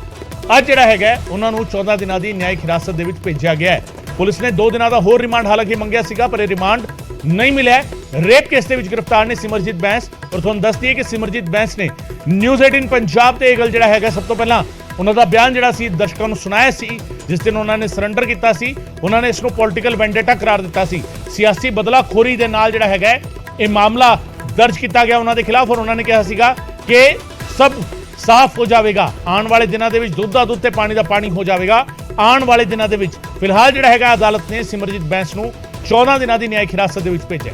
ਅੱਜ ਜਿਹੜਾ ਹੈਗਾ ਉਹਨਾਂ ਨੂੰ 14 ਦਿਨਾਂ ਦੀ ਨਿਆਇਕ ਹਿਰਾਸਤ ਦੇ ਵਿੱਚ ਭੇਜਿਆ ਗਿਆ ਹੈ। ਪੁਲਿਸ ਨੇ 2 ਦਿਨਾਂ ਦਾ ਹੋਰ ਰਿਮਾਂਡ ਹਾਲਾਂਕਿ ਮੰਗਿਆ ਸੀਗਾ ਪਰ ਇਹ ਰਿਮਾਂਡ नहीं मिला है। रेप केस ਦੇ ਵਿੱਚ ਗ੍ਰਿਫਤਾਰ ਨੇ ਸਿਮਰਜੀਤ बैंस ਔਰ ਤੁਹਾਨੂੰ ਦੱਸਦੀ ਹੈ ਕਿ ਸਿਮਰਜੀਤ बैंस ਨੇ ਨਿਊਜ਼ 18 ਪੰਜਾਬ ਤੇ ਇਹ ਗੱਲ ਜਿਹੜਾ ਹੈਗਾ ਸਭ ਤੋਂ ਪਹਿਲਾਂ ਉਹਨਾਂ ਦਾ ਬਿਆਨ ਜਿਹੜਾ ਸੀ ਦਰਸ਼ਕਾਂ ਨੂੰ ਸੁਣਾਇਆ ਸੀ ਜਿਸ ਦਿਨ ਉਹਨਾਂ ਨੇ ਸਰੈਂਡਰ ਕੀਤਾ ਸੀ। ਉਹਨਾਂ ਨੇ ਇਸ ਨੂੰ ਪੋਲੀਟੀਕਲ ਵੈਂਡੇਟਾ ਕਰਾਰ ਦਿੱਤਾ ਸੀ, ਸਿਆਸੀ ਬਦਲਾਖੋਰੀ ਦੇ ਨਾਲ ਜਿਹੜਾ ਹੈਗਾ ਇਹ ਮਾਮਲਾ ਦਰਜ ਕੀਤਾ ਗਿਆ ਉਹਨਾਂ ਦੇ ਖਿਲਾਫ ਔਰ ਉਹਨਾਂ ਨੇ ਕਿਹਾ ਸੀਗਾ ਕਿ ਸਭ ਸਾਫ਼ ਹੋ ਜਾਵੇਗਾ ਆਉਣ ਵਾਲੇ ਦਿਨਾਂ ਦੇ ਵਿੱਚ, ਦੁੱਧ ਦਾ ਦੁੱਧ ਤੇ ਪਾਣੀ ਦਾ ਪਾਣੀ ਹੋ ਜਾਵੇਗਾ ਆਉਣ ਵਾਲੇ ਦਿਨਾਂ ਦੇ ਵਿੱਚ। ਫਿਲਹਾਲ ਜਿਹੜਾ ਹੈਗਾ ਅਦਾਲਤ ਨੇ ਸਿਮਰਜੀਤ बैंस ਨੂੰ 14 ਦਿਨਾਂ ਦੀ ਨਿਆਇਕ ਹਿਰਾਸਤ ਦੇ ਵਿੱਚ ਭੇਜਿਆ।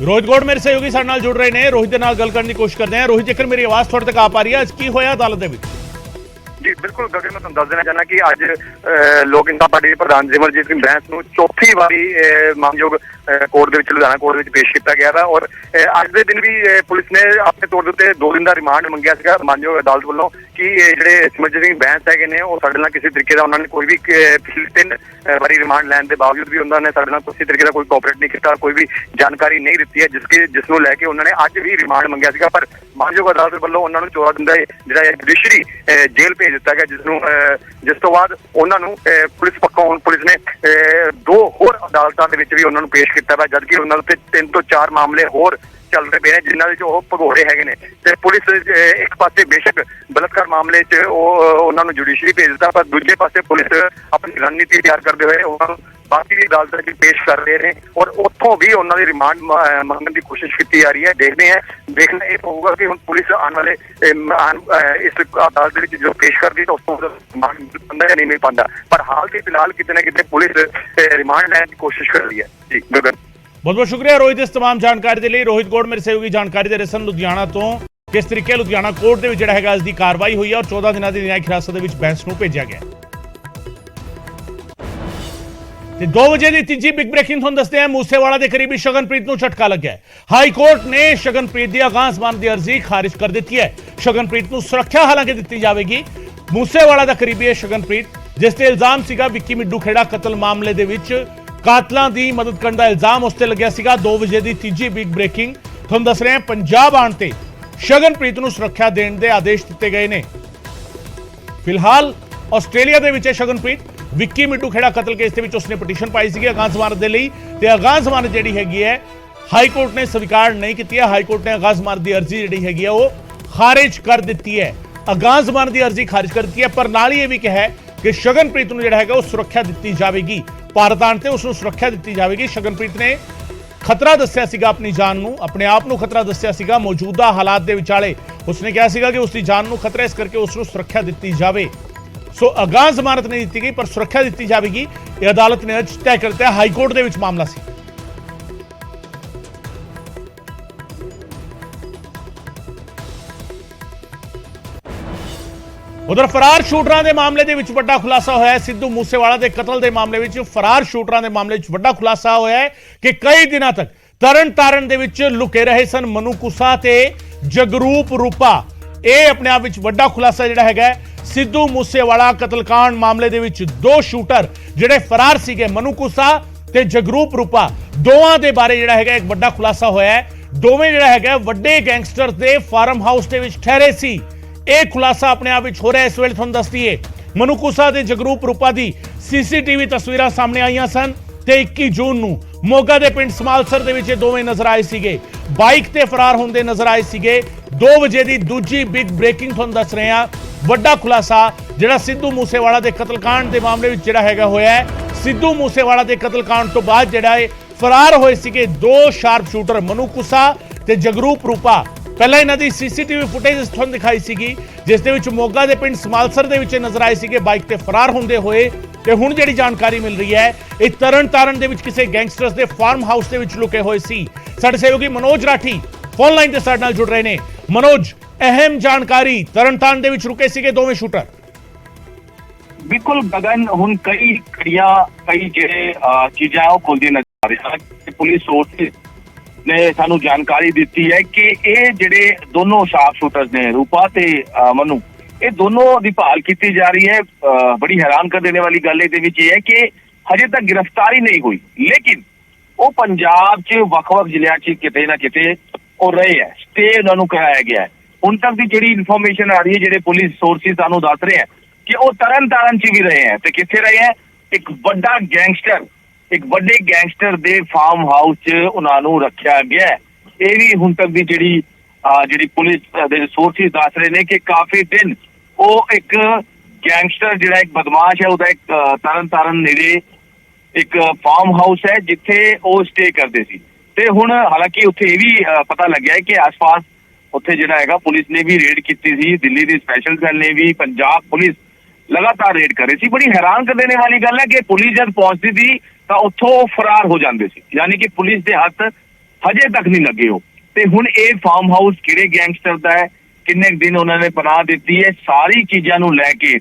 ਰੋਹਿਤ ਗੋੜ ਮੇਰੇ ਸਹਿਯੋਗੀ ਸਾਡੇ ਨਾਲ ਜੁੜ ਰਹੇ ਨੇ। ਰੋਹਿਤ ਦੇ ਨਾਲ ਗੱਲ ਕਰਨ ਦੀ ਕੋਸ਼ਿਸ਼ ਕਰਦੇ ਹਾਂ। ਰੋਹਿਤ ਜੇਕਰ ਮੇਰੀ ਆਵਾਜ਼ ਤੁਹਾਡੇ ਤੱਕ ਆ ਪਾ ਰਹੀ ਹੈ, ਅੱਜ ਕੀ ਹੋਇਆ ਅਦਾਲਤ ਦੇ ਵਿੱਚ? ਜੀ ਬਿਲਕੁਲ ਗਗਨ, ਮੈਂ ਤੁਹਾਨੂੰ ਦੱਸ ਦੇਣਾ ਚਾਹੁੰਦਾ ਕਿ ਅੱਜ ਲੋਕ ਇੰਸਾਫ ਪਾਰਟੀ ਦੇ ਪ੍ਰਧਾਨ ਸਿਮਰਜੀਤ ਸਿੰਘ बैंस ਨੂੰ ਚੌਥੀ ਵਾਰੀ ਮਾਨਯੋਗ ਕੋਰਟ ਦੇ ਵਿੱਚ ਲੁਧਿਆਣਾ ਕੋਰਟ ਵਿੱਚ ਪੇਸ਼ ਕੀਤਾ ਗਿਆ ਵਾ ਔਰ ਅੱਜ ਦੇ ਦਿਨ ਵੀ ਪੁਲਿਸ ਨੇ ਆਪਣੇ ਤੌਰ ਦੇ ਉੱਤੇ 2 ਦਿਨ ਦਾ ਰਿਮਾਂਡ ਮੰਗਿਆ ਸੀਗਾ ਮਾਨਯੋਗ ਅਦਾਲਤ ਵੱਲੋਂ ਕਿ ਜਿਹੜੇ ਸਿਮਰਜੀਤ ਸਿੰਘ बैंस ਹੈਗੇ ਨੇ ਉਹ ਸਾਡੇ ਨਾਲ ਕਿਸੇ ਤਰੀਕੇ ਦਾ ਉਹਨਾਂ ਨੇ ਕੋਈ ਵੀ ਪਿਛਲੇ 3 ਵਾਰੀ ਰਿਮਾਂਡ ਲੈਣ ਦੇ ਬਾਵਜੂਦ ਵੀ ਉਹਨਾਂ ਨੇ ਸਾਡੇ ਨਾਲ ਕਿਸੇ ਤਰੀਕੇ ਦਾ ਕੋਈ ਕੋਆਪਰੇਟ ਨਹੀਂ ਕੀਤਾ, ਕੋਈ ਵੀ ਜਾਣਕਾਰੀ ਨਹੀਂ ਦਿੱਤੀ ਹੈ ਜਿਸ ਨੂੰ ਲੈ ਕੇ ਉਹਨਾਂ ਨੇ ਅੱਜ ਵੀ ਰਿਮਾਂਡ ਮੰਗਿਆ ਸੀਗਾ ਪਰ ਮਾਨਯੋਗ ਅਦਾਲਤ ਵੱਲੋਂ ਉਹਨਾਂ ਨੂੰ 14 ਦਿਨ ਦਾ ਜਿਹੜਾ ਜੁਡੀਸ਼ਰੀ ਜੇਲ੍ਹ ਭੇਜ ਦਿੱਤਾ ਗਿਆ ਜਿਸ ਤੋਂ ਬਾਅਦ ਉਹਨਾਂ ਨੂੰ ਪੁਲਿਸ ਪੱਖੋਂ ਹੁਣ ਪੁਲਿਸ ਨੇ 2 ਹੋਰ ਅਦਾਲਤਾਂ ਦੇ ਵਿੱਚ ਵੀ ਉਹਨਾਂ ਨੂੰ ਪੇਸ਼ ਕੀਤਾ ਵਾ ਜਦਕਿ ਉਹਨਾਂ ਉੱਤੇ 3 ਤੋਂ 4 ਮਾਮਲੇ ਹੋਰ ਚੱਲ ਰਹੇ ਪਏ ਨੇ ਜਿਨ੍ਹਾਂ ਵਿੱਚ ਉਹ ਭਗੌੜੇ ਹੈਗੇ ਨੇ ਤੇ ਪੁਲਿਸ ਇੱਕ ਪਾਸੇ ਬੇਸ਼ੱਕ ਬਲਾਤਕਾਰ ਮਾਮਲੇ 'ਚ ਉਹਨਾਂ ਨੂੰ ਜੁਡੀਸ਼ਰੀ ਭੇਜ ਦਿੱਤਾ ਪਰ ਦੂਜੇ ਪਾਸੇ ਪੁਲਿਸ ਆਪਣੀ ਰਣਨੀਤੀ ਤਿਆਰ ਕਰਦੇ ਹੋਏ ਉਹਨਾਂ ਨੂੰ ਬਾਕੀ ਦੀ ਅਦਾਲਤਾਂ 'ਚ ਪੇਸ਼ ਕਰ ਰਹੇ ਨੇ ਔਰ ਉੱਥੋਂ ਵੀ ਉਹਨਾਂ ਦੀ ਰਿਮਾਂਡ ਮੰਗਣ ਦੀ ਕੋਸ਼ਿਸ਼ ਕੀਤੀ ਜਾ ਰਹੀ ਹੈ। ਦੇਖਣਾ ਇਹ ਪਊਗਾ ਕਿ ਹੁਣ ਪੁਲਿਸ ਆਉਣ ਵਾਲੇ ਇਸ ਅਦਾਲਤ ਦੇ ਵਿੱਚ ਜੋ ਪੇਸ਼ ਕਰਦੀ ਤਾਂ ਉਸ ਤੋਂ ਰਿਮਾਂਡ ਮਿਲ ਪਾਉਂਦਾ ਜਾਂ ਨਹੀਂ ਮਿਲ ਪਾਉਂਦਾ ਪਰ ਹਾਲ ਤੇ ਫਿਲਹਾਲ ਕਿਤੇ ਨਾ ਕਿਤੇ ਪੁਲਿਸ ਰਿਮਾਂਡ ਲੈਣ ਦੀ ਕੋਸ਼ਿਸ਼ ਕਰ ਰਹੀ ਹੈ। ਜੀ ਗਗਨ, ਬਹੁਤ ਬਹੁਤ ਸ਼ੁਕਰੀਆ ਰੋਹਿਤ ਇਸ तमाम ਜਾਣਕਾਰੀ ਦੇ ਲਈ। ਰੋਹਿਤ ਗੋੜ ਮੇਰੇ ਸਹਿਯੋਗੀ ਜਾਣਕਾਰੀ ਦੇ ਰਹੇ ਸਨ ਲੁਧਿਆਣਾ ਤੋਂ। ਕਿਸ ਤਰੀਕੇ ਲੁਧਿਆਣਾ ਕੋਰਟ ਦੇ ਵਿੱਚ ਜਿਹੜਾ ਹੈਗਾ ਇਸ ਦੀ ਕਾਰਵਾਈ ਹੋਈ ਹੈ ਔਰ 14 ਦਿਨਾਂ ਦੀ ਨਿਆਇਕ ਹਿਰਾਸਤ ਦੇ ਵਿੱਚ बैंस ਨੂੰ ਭੇਜਿਆ ਗਿਆ ਤੇ 2 ਵਜੇ ਦੀ ਤੀਜੀ ਬਿਗ ਬ੍ਰੇਕਿੰਗ ਤੁਹਾਨੂੰ ਦੱਸਦੇ ਹਾਂ। ਮੂਸੇਵਾਲਾ ਦੇ ਕਰੀਬੀ ਸ਼ਗਨਪ੍ਰੀਤ ਨੂੰ ਝਟਕਾ ਲੱਗਿਆ ਹੈ। ਹਾਈ ਕੋਰਟ ਨੇ ਸ਼ਗਨਪ੍ਰੀਤ ਦੀ ਆਗਾਜ਼ ਜ਼ਮਾਨਤ ਦੀ ਅਰਜ਼ੀ ਖਾਰਿਜ ਕਰ ਦਿੱਤੀ ਹੈ। ਸ਼ਗਨਪ੍ਰੀਤ ਨੂੰ ਸੁਰੱਖਿਆ ਹਾਲਾਂਕਿ ਦਿੱਤੀ ਜਾਵੇਗੀ। ਮੂਸੇਵਾਲਾ ਦਾ ਕਰੀਬੀ ਹੈ ਸ਼ਗਨਪ੍ਰੀਤ ਜਿਸ ਤੇ ਇਲਜ਼ਾਮ ਸੀਗਾ ਵਿੱਕੀ ਮਿੱਡੂ ਖੇੜਾ ਕਤਲ ਮਾਮਲੇ ਦੇ ਵਿੱਚ ਕਾਤਲਾਂ ਦੀ ਮਦਦ ਕਰਨ ਦਾ ਇਲਜ਼ਾਮ ਉਸ ਤੇ ਲੱਗਿਆ ਸੀਗਾ। 2 ਵਜੇ ਦੀ ਤੀਜੀ ਬਿਗ ਬ੍ਰੇਕਿੰਗ ਤੁਹਾਨੂੰ ਦੱਸ ਰਹੇ ਹਾਂ। ਪੰਜਾਬ ਆਉਣ ਤੇ ਸ਼ਗਨਪ੍ਰੀਤ ਨੂੰ ਸੁਰੱਖਿਆ ਦੇਣ ਦੇ ਆਦੇਸ਼ ਦਿੱਤੇ ਗਏ ਨੇ। ਫਿਲਹਾਲ ਆਸਟ੍ਰੇਲੀਆ ਦੇ ਵਿੱਚ ਹੈ ਸ਼ਗਨਪ੍ਰੀਤ। ਵਿੱਕੀ ਮਿੱਟੂ ਖੇੜਾ ਕਤਲ ਕੇਸ ਦੇ ਵਿੱਚ ਉਸਨੇ ਪਟੀਸ਼ਨ ਪਾਈ ਸੀਗੀ ਅਗਾਂਹ ਜ਼ਮਾਨਤ ਦੇ ਲਈ, ਤੇ ਅਗਾਂਹ ਜ਼ਮਾਨਤ ਜਿਹੜੀ ਹੈਗੀ ਹੈ ਹਾਈ ਕੋਰਟ ਨੇ ਸਵੀਕਾਰ ਨਹੀਂ ਕੀਤੀ ਹੈ। ਹਾਈ ਕੋਰਟ ਨੇ ਅਗਾਂਹ ਜ਼ਮਾਨਤ ਦੀ ਅਰਜ਼ੀ ਜਿਹੜੀ ਹੈਗੀ ਹੈ ਉਹ ਖਾਰਿਜ ਕਰ ਦਿੱਤੀ ਹੈ। ਅਗਾਂਹ ਜ਼ਮਾਨਤ ਦੀ ਅਰਜ਼ੀ ਖਾਰਿਜ ਕਰ ਦਿੱਤੀ ਹੈ, ਪਰ ਨਾਲ ਹੀ ਇਹ ਵੀ ਕਿਹਾ ਹੈ ਕਿ ਸ਼ਗਨਪ੍ਰੀਤ ਨੂੰ ਜਿਹੜਾ ਹੈਗਾ ਉਹ ਸੁਰੱਖਿਆ ਦਿੱਤੀ ਜਾਵੇਗੀ। ਭਾਰਤ ਆਉਣ ਤੇ ਉਸ ਨੂੰ ਸੁਰੱਖਿਆ ਦਿੱਤੀ ਜਾਵੇਗੀ। ਸ਼ਗਨਪ੍ਰੀਤ ਨੇ ਖਤਰਾ ਦੱਸਿਆ ਸੀਗਾ ਆਪਣੀ ਜਾਨ ਨੂੰ, ਆਪਣੇ ਆਪ ਨੂੰ ਖਤਰਾ ਦੱਸਿਆ ਸੀਗਾ ਮੌਜੂਦਾ ਹਾਲਾਤ ਦੇ ਵਿਚਾਲੇ। ਉਸਨੇ ਕਿਹਾ ਸੀਗਾ ਕਿ ਉਸਦੀ ਜਾਨ ਨੂੰ ਖਤਰਾ, ਇਸ ਕਰਕੇ ਉਸ ਨੂੰ ਸੁਰੱਖਿਆ ਦਿੱਤੀ ਜਾਵੇ। ਸੋ ਅਗਾਂਹ ਜ਼ਮਾਨਤ ਨਹੀਂ ਦਿੱਤੀ ਗਈ ਪਰ ਸੁਰੱਖਿਆ ਦਿੱਤੀ ਜਾਵੇਗੀ, ਇਹ ਅਦਾਲਤ ਨੇ ਅੱਜ ਤੈਅ ਕਰ ਦਿੱਤਾ। ਹਾਈ ਕੋਰਟ ਦੇ ਵਿੱਚ ਮਾਮਲਾ ਸੀ। ਉਧਰ ਫਰਾਰ ਸ਼ੂਟਰਾਂ ਦੇ ਮਾਮਲੇ ਦੇ ਵਿੱਚ ਵੱਡਾ ਖੁਲਾਸਾ ਹੋਇਆ ਹੈ। ਸਿੱਧੂ ਮੂਸੇਵਾਲਾ ਦੇ ਕਤਲ ਦੇ ਮਾਮਲੇ ਵਿੱਚ ਫਰਾਰ ਸ਼ੂਟਰਾਂ ਦੇ ਮਾਮਲੇ ਵਿੱਚ ਵੱਡਾ ਖੁਲਾਸਾ ਹੋਇਆ ਹੈ ਕਿ ਕਈ ਦਿਨਾਂ ਤੱਕ ਤਰਨਤਾਰਨ ਦੇ ਵਿੱਚ ਲੁਕੇ ਰਹੇ ਸਨ ਮਨੂ ਕੁਸਾ ਤੇ ਜਗਰੂਪ ਰੂਪਾ। ਇਹ ਆਪਣੇ ਆਪ ਵਿੱਚ ਵੱਡਾ ਖੁਲਾਸਾ ਜਿਹੜਾ ਹੈਗਾ ਸਿੱਧੂ ਮੂਸੇਵਾਲਾ ਕਤਲकांड ਮਾਮਲੇ ਦੇ ਵਿੱਚ 2 ਸ਼ੂਟਰ ਜਿਹੜੇ ਫਰਾਰ ਸੀਗੇ ਮਨੂ ਕੁਸਾ ਤੇ ਜਗਰੂਪ ਰੂਪਾ, ਦੋਵਾਂ ਦੇ ਬਾਰੇ ਜਿਹੜਾ ਹੈਗਾ ਇੱਕ ਵੱਡਾ ਖੁਲਾਸਾ ਹੋਇਆ ਹੈ। ਦੋਵੇਂ ਜਿਹੜਾ ਹੈਗਾ ਵੱਡੇ ਗੈਂਗਸਟਰ ਦੇ ਫਾਰਮ ਹਾਊਸ ਦੇ ਵਿੱਚ ਠਹਿਰੇ ਸੀ। ਇਹ ਖੁਲਾਸਾ ਆਪਣੇ ਆਪ ਵਿੱਚ ਹੋ ਰਿਹਾ ਇਸ ਵੇਲੇ ਤੁਹਾਨੂੰ ਦੱਸ ਦਈਏ। ਮਨੂ ਕੁਸਾ ਤੇ ਜਗਰੂਪ ਰੂਪਾ ਦੀ ਸੀਸੀਟੀਵੀ ਤਸਵੀਰਾਂ ਸਾਹਮਣੇ ਆਈਆਂ ਸਨ ਤੇ 21 ਜੂਨ ਨੂੰ ਮੋਗਾ ਦੇ ਪਿੰਡ ਸਮਾਲਸਰ ਦੇ ਵਿੱਚ ਇਹ ਦੋਵੇਂ ਨਜ਼ਰ ਆਏ ਸੀਗੇ। ਬਾਈਕ ਤੇ ਫਰਾਰ ਹੁੰਦੇ ਨਜ਼ਰ ਆਏ ਸੀਗੇ। 2 ਵਜੇ ਦੀ ਦੂਜੀ ਬਿਗ ਬ੍ਰੇਕਿੰਗ ਤੁਹਾਨੂੰ ਦੱਸ ਰਹੇ ਹਾਂ। ਵੱਡਾ ਖੁਲਾਸਾ ਜਿਹੜਾ ਸਿੱਧੂ ਮੂਸੇਵਾਲਾ ਦੇ ਕਤਲकांड ਦੇ ਮਾਮਲੇ ਵਿੱਚ ਜਿਹੜਾ ਹੈਗਾ ਹੋਇਆ ਹੈ। ਸਿੱਧੂ ਮੂਸੇਵਾਲਾ ਦੇ ਕਤਲकांड ਤੋਂ ਬਾਅਦ ਜਿਹੜਾ ਇਹ ਫਰਾਰ ਹੋਏ ਸੀਗੇ 2 ਸ਼ਾਰਪ ਸ਼ੂਟਰ ਮਨੂ ਕੁਸਾ ਤੇ ਜਗਰੂਪ ਰੂਪਾ। ਪਹਿਲਾਂ ਇਹਨਾਂ ਦੀ ਸੀਸੀਟੀਵੀ ਫੁਟੇਜ ਤੁਹਾਨੂੰ ਦਿਖਾਈ ਸੀਗੀ ਜਿਸ ਦੇ ਵਿੱਚ ਮੋਗਾ ਦੇ ਪਿੰਡ ਸਮਾਲਸਰ ਦੇ ਵਿੱਚ ਨਜ਼ਰ ਆਏ ਸੀਗੇ ਬਾਈਕ ਤੇ ਫਰਾਰ ਹੁੰਦੇ ਹੋਏ। ਤੇ ਹੁਣ ਜਿਹੜੀ ਜਾਣਕਾਰੀ ਮਿਲ ਰਹੀ ਹੈ ਇਹ ਤਰਨਤਾਰਨ ਦੇ ਵਿੱਚ ਕਿਸੇ ਗੈਂਗਸਟਰਸ ਦੇ ਫਾਰਮ ਹਾਊਸ ਦੇ ਵਿੱਚ ਲੁਕੇ ਹੋਏ ਸੀ। ਸਾਡੇ ਸਹਿਯੋਗੀ ਮਨੋਜ ਰਾਠੀ ਫੋਨ ਲਾਈਨ ਤੇ ਸਾਡੇ ਨਾਲ ਜੁੜ ਰਹੇ ਨੇ। ਮਨੋਜ, ਅਹਿਮ ਜਾਣਕਾਰੀ, ਤਰਨਤਾਰਨ ਦੇ ਵਿੱਚ ਰੁਕੇ ਸੀਗੇ ਦੋਵੇਂ ਸ਼ੂਟਰ। ਬਿਲਕੁਲ ਗਗਨ, ਹੁਣ ਕਈ ਜਿਹੜੇ ਚੀਜ਼ਾਂ ਉਹ ਖੁੱਲਦੀਆਂ ਨਜ਼ਰ ਆ ਰਹੀਆਂ ਹਨ। ਪੁਲਿਸ ਸੋਰਸਿਸ ਨੇ ਸਾਨੂੰ ਜਾਣਕਾਰੀ ਦਿੱਤੀ ਹੈ ਕਿ ਇਹ ਜਿਹੜੇ ਦੋਨੋਂ ਸ਼ਾਰਪ ਸ਼ੂਟਰਸ ਨੇ ਰੂਪਾ ਤੇ ਮਨੂ, ਇਹ ਦੋਨੋਂ ਦੀ ਭਾਲ ਕੀਤੀ ਜਾ ਰਹੀ ਹੈ। ਬੜੀ ਹੈਰਾਨ ਕਰ ਦੇਣੇ ਵਾਲੀ ਗੱਲ ਇਹਦੇ ਵਿੱਚ ਇਹ ਹੈ ਕਿ ਹਜੇ ਤੱਕ ਗ੍ਰਿਫਤਾਰੀ ਨਹੀਂ ਹੋਈ, ਲੇਕਿਨ ਉਹ ਪੰਜਾਬ 'ਚ ਵੱਖ-ਵੱਖ ਜ਼ਿਲ੍ਹਿਆਂ 'ਚ ਕਿਤੇ ਨਾ ਕਿਤੇ ਉਹ ਰਹੇ ਹੈ, ਸਟੇ ਉਹਨਾਂ ਨੂੰ ਕਰਾਇਆ ਗਿਆ ਹੈ। ਹੁਣ ਤੱਕ ਦੀ ਜਿਹੜੀ ਇਨਫੋਰਮੇਸ਼ਨ ਆ ਰਹੀ ਹੈ, ਜਿਹੜੇ ਪੁਲਿਸ ਸੋਰਸਿਸ ਸਾਨੂੰ ਦੱਸ ਰਹੇ ਹੈ ਕਿ ਉਹ ਤਰਨਤਾਰਨ 'ਚ ਵੀ ਰਹੇ ਹੈ। ਤੇ ਕਿੱਥੇ ਰਹੇ ਹੈ? ਇੱਕ ਵੱਡੇ ਗੈਂਗਸਟਰ ਦੇ ਫਾਰਮ ਹਾਊਸ 'ਚ ਉਹਨਾਂ ਨੂੰ ਰੱਖਿਆ ਗਿਆ। ਇਹ ਵੀ ਹੁਣ ਤੱਕ ਦੀ ਜਿਹੜੀ ਪੁਲਿਸ ਦੇ ਸੋਰਸਿਸ ਦੱਸ ਰਹੇ ਨੇ ਕਿ ਕਾਫੀ ਦਿਨ ਉਹ ਇੱਕ ਗੈਂਗਸਟਰ ਜਿਹੜਾ ਇੱਕ ਬਦਮਾਸ਼ ਹੈ, ਉਹਦਾ ਇੱਕ ਤਰਨਤਾਰਨ ਨੇੜੇ ਇੱਕ ਫਾਰਮ ਹਾਊਸ ਹੈ ਜਿੱਥੇ ਉਹ ਸਟੇ ਕਰਦੇ ਸੀ। ਤੇ ਹੁਣ ਹਾਲਾਂਕਿ ਉੱਥੇ ਇਹ ਵੀ ਪਤਾ ਲੱਗਿਆ ਹੈ ਕਿ ਆਸ-ਪਾਸ ਉੱਥੇ ਜਿਹੜਾ ਹੈਗਾ ਪੁਲਿਸ ਨੇ ਵੀ ਰੇਡ ਕੀਤੀ ਸੀ, ਦਿੱਲੀ ਦੀ ਸਪੈਸ਼ਲ ਸੈੱਲ ਨੇ ਵੀ, ਪੰਜਾਬ ਪੁਲਿਸ ਲਗਾਤਾਰ ਰੇਡ ਕਰ ਰਹੀ ਸੀ। ਬੜੀ ਹੈਰਾਨ ਕਰ ਦੇਣੇ ਵਾਲੀ ਗੱਲ ਹੈ ਕਿ ਪੁਲਿਸ ਜਦ ਪਹੁੰਚਦੀ ਸੀ ਤਾਂ ਉੱਥੋਂ ਫਰਾਰ ਹੋ ਜਾਂਦੇ ਸੀ, ਯਾਨੀ ਕਿ ਪੁਲਿਸ ਦੇ ਹੱਥ ਹਜੇ ਤੱਕ ਨਹੀਂ ਲੱਗੇ ਹੋ। ਤੇ ਹੁਣ ਇਹ ਫਾਰਮ ਹਾਊਸ ਕਿਹੜੇ ਗੈਂਗਸਟਰ ਦਾ ਹੈ, ਕਿੰਨੇ ਦਿਨ ਉਹਨਾਂ ਨੇ ਪਨਾਹ ਦਿੱਤੀ ਹੈ, ਸਾਰੀ ਚੀਜ਼ਾਂ ਨੂੰ ਲੈ ਕੇ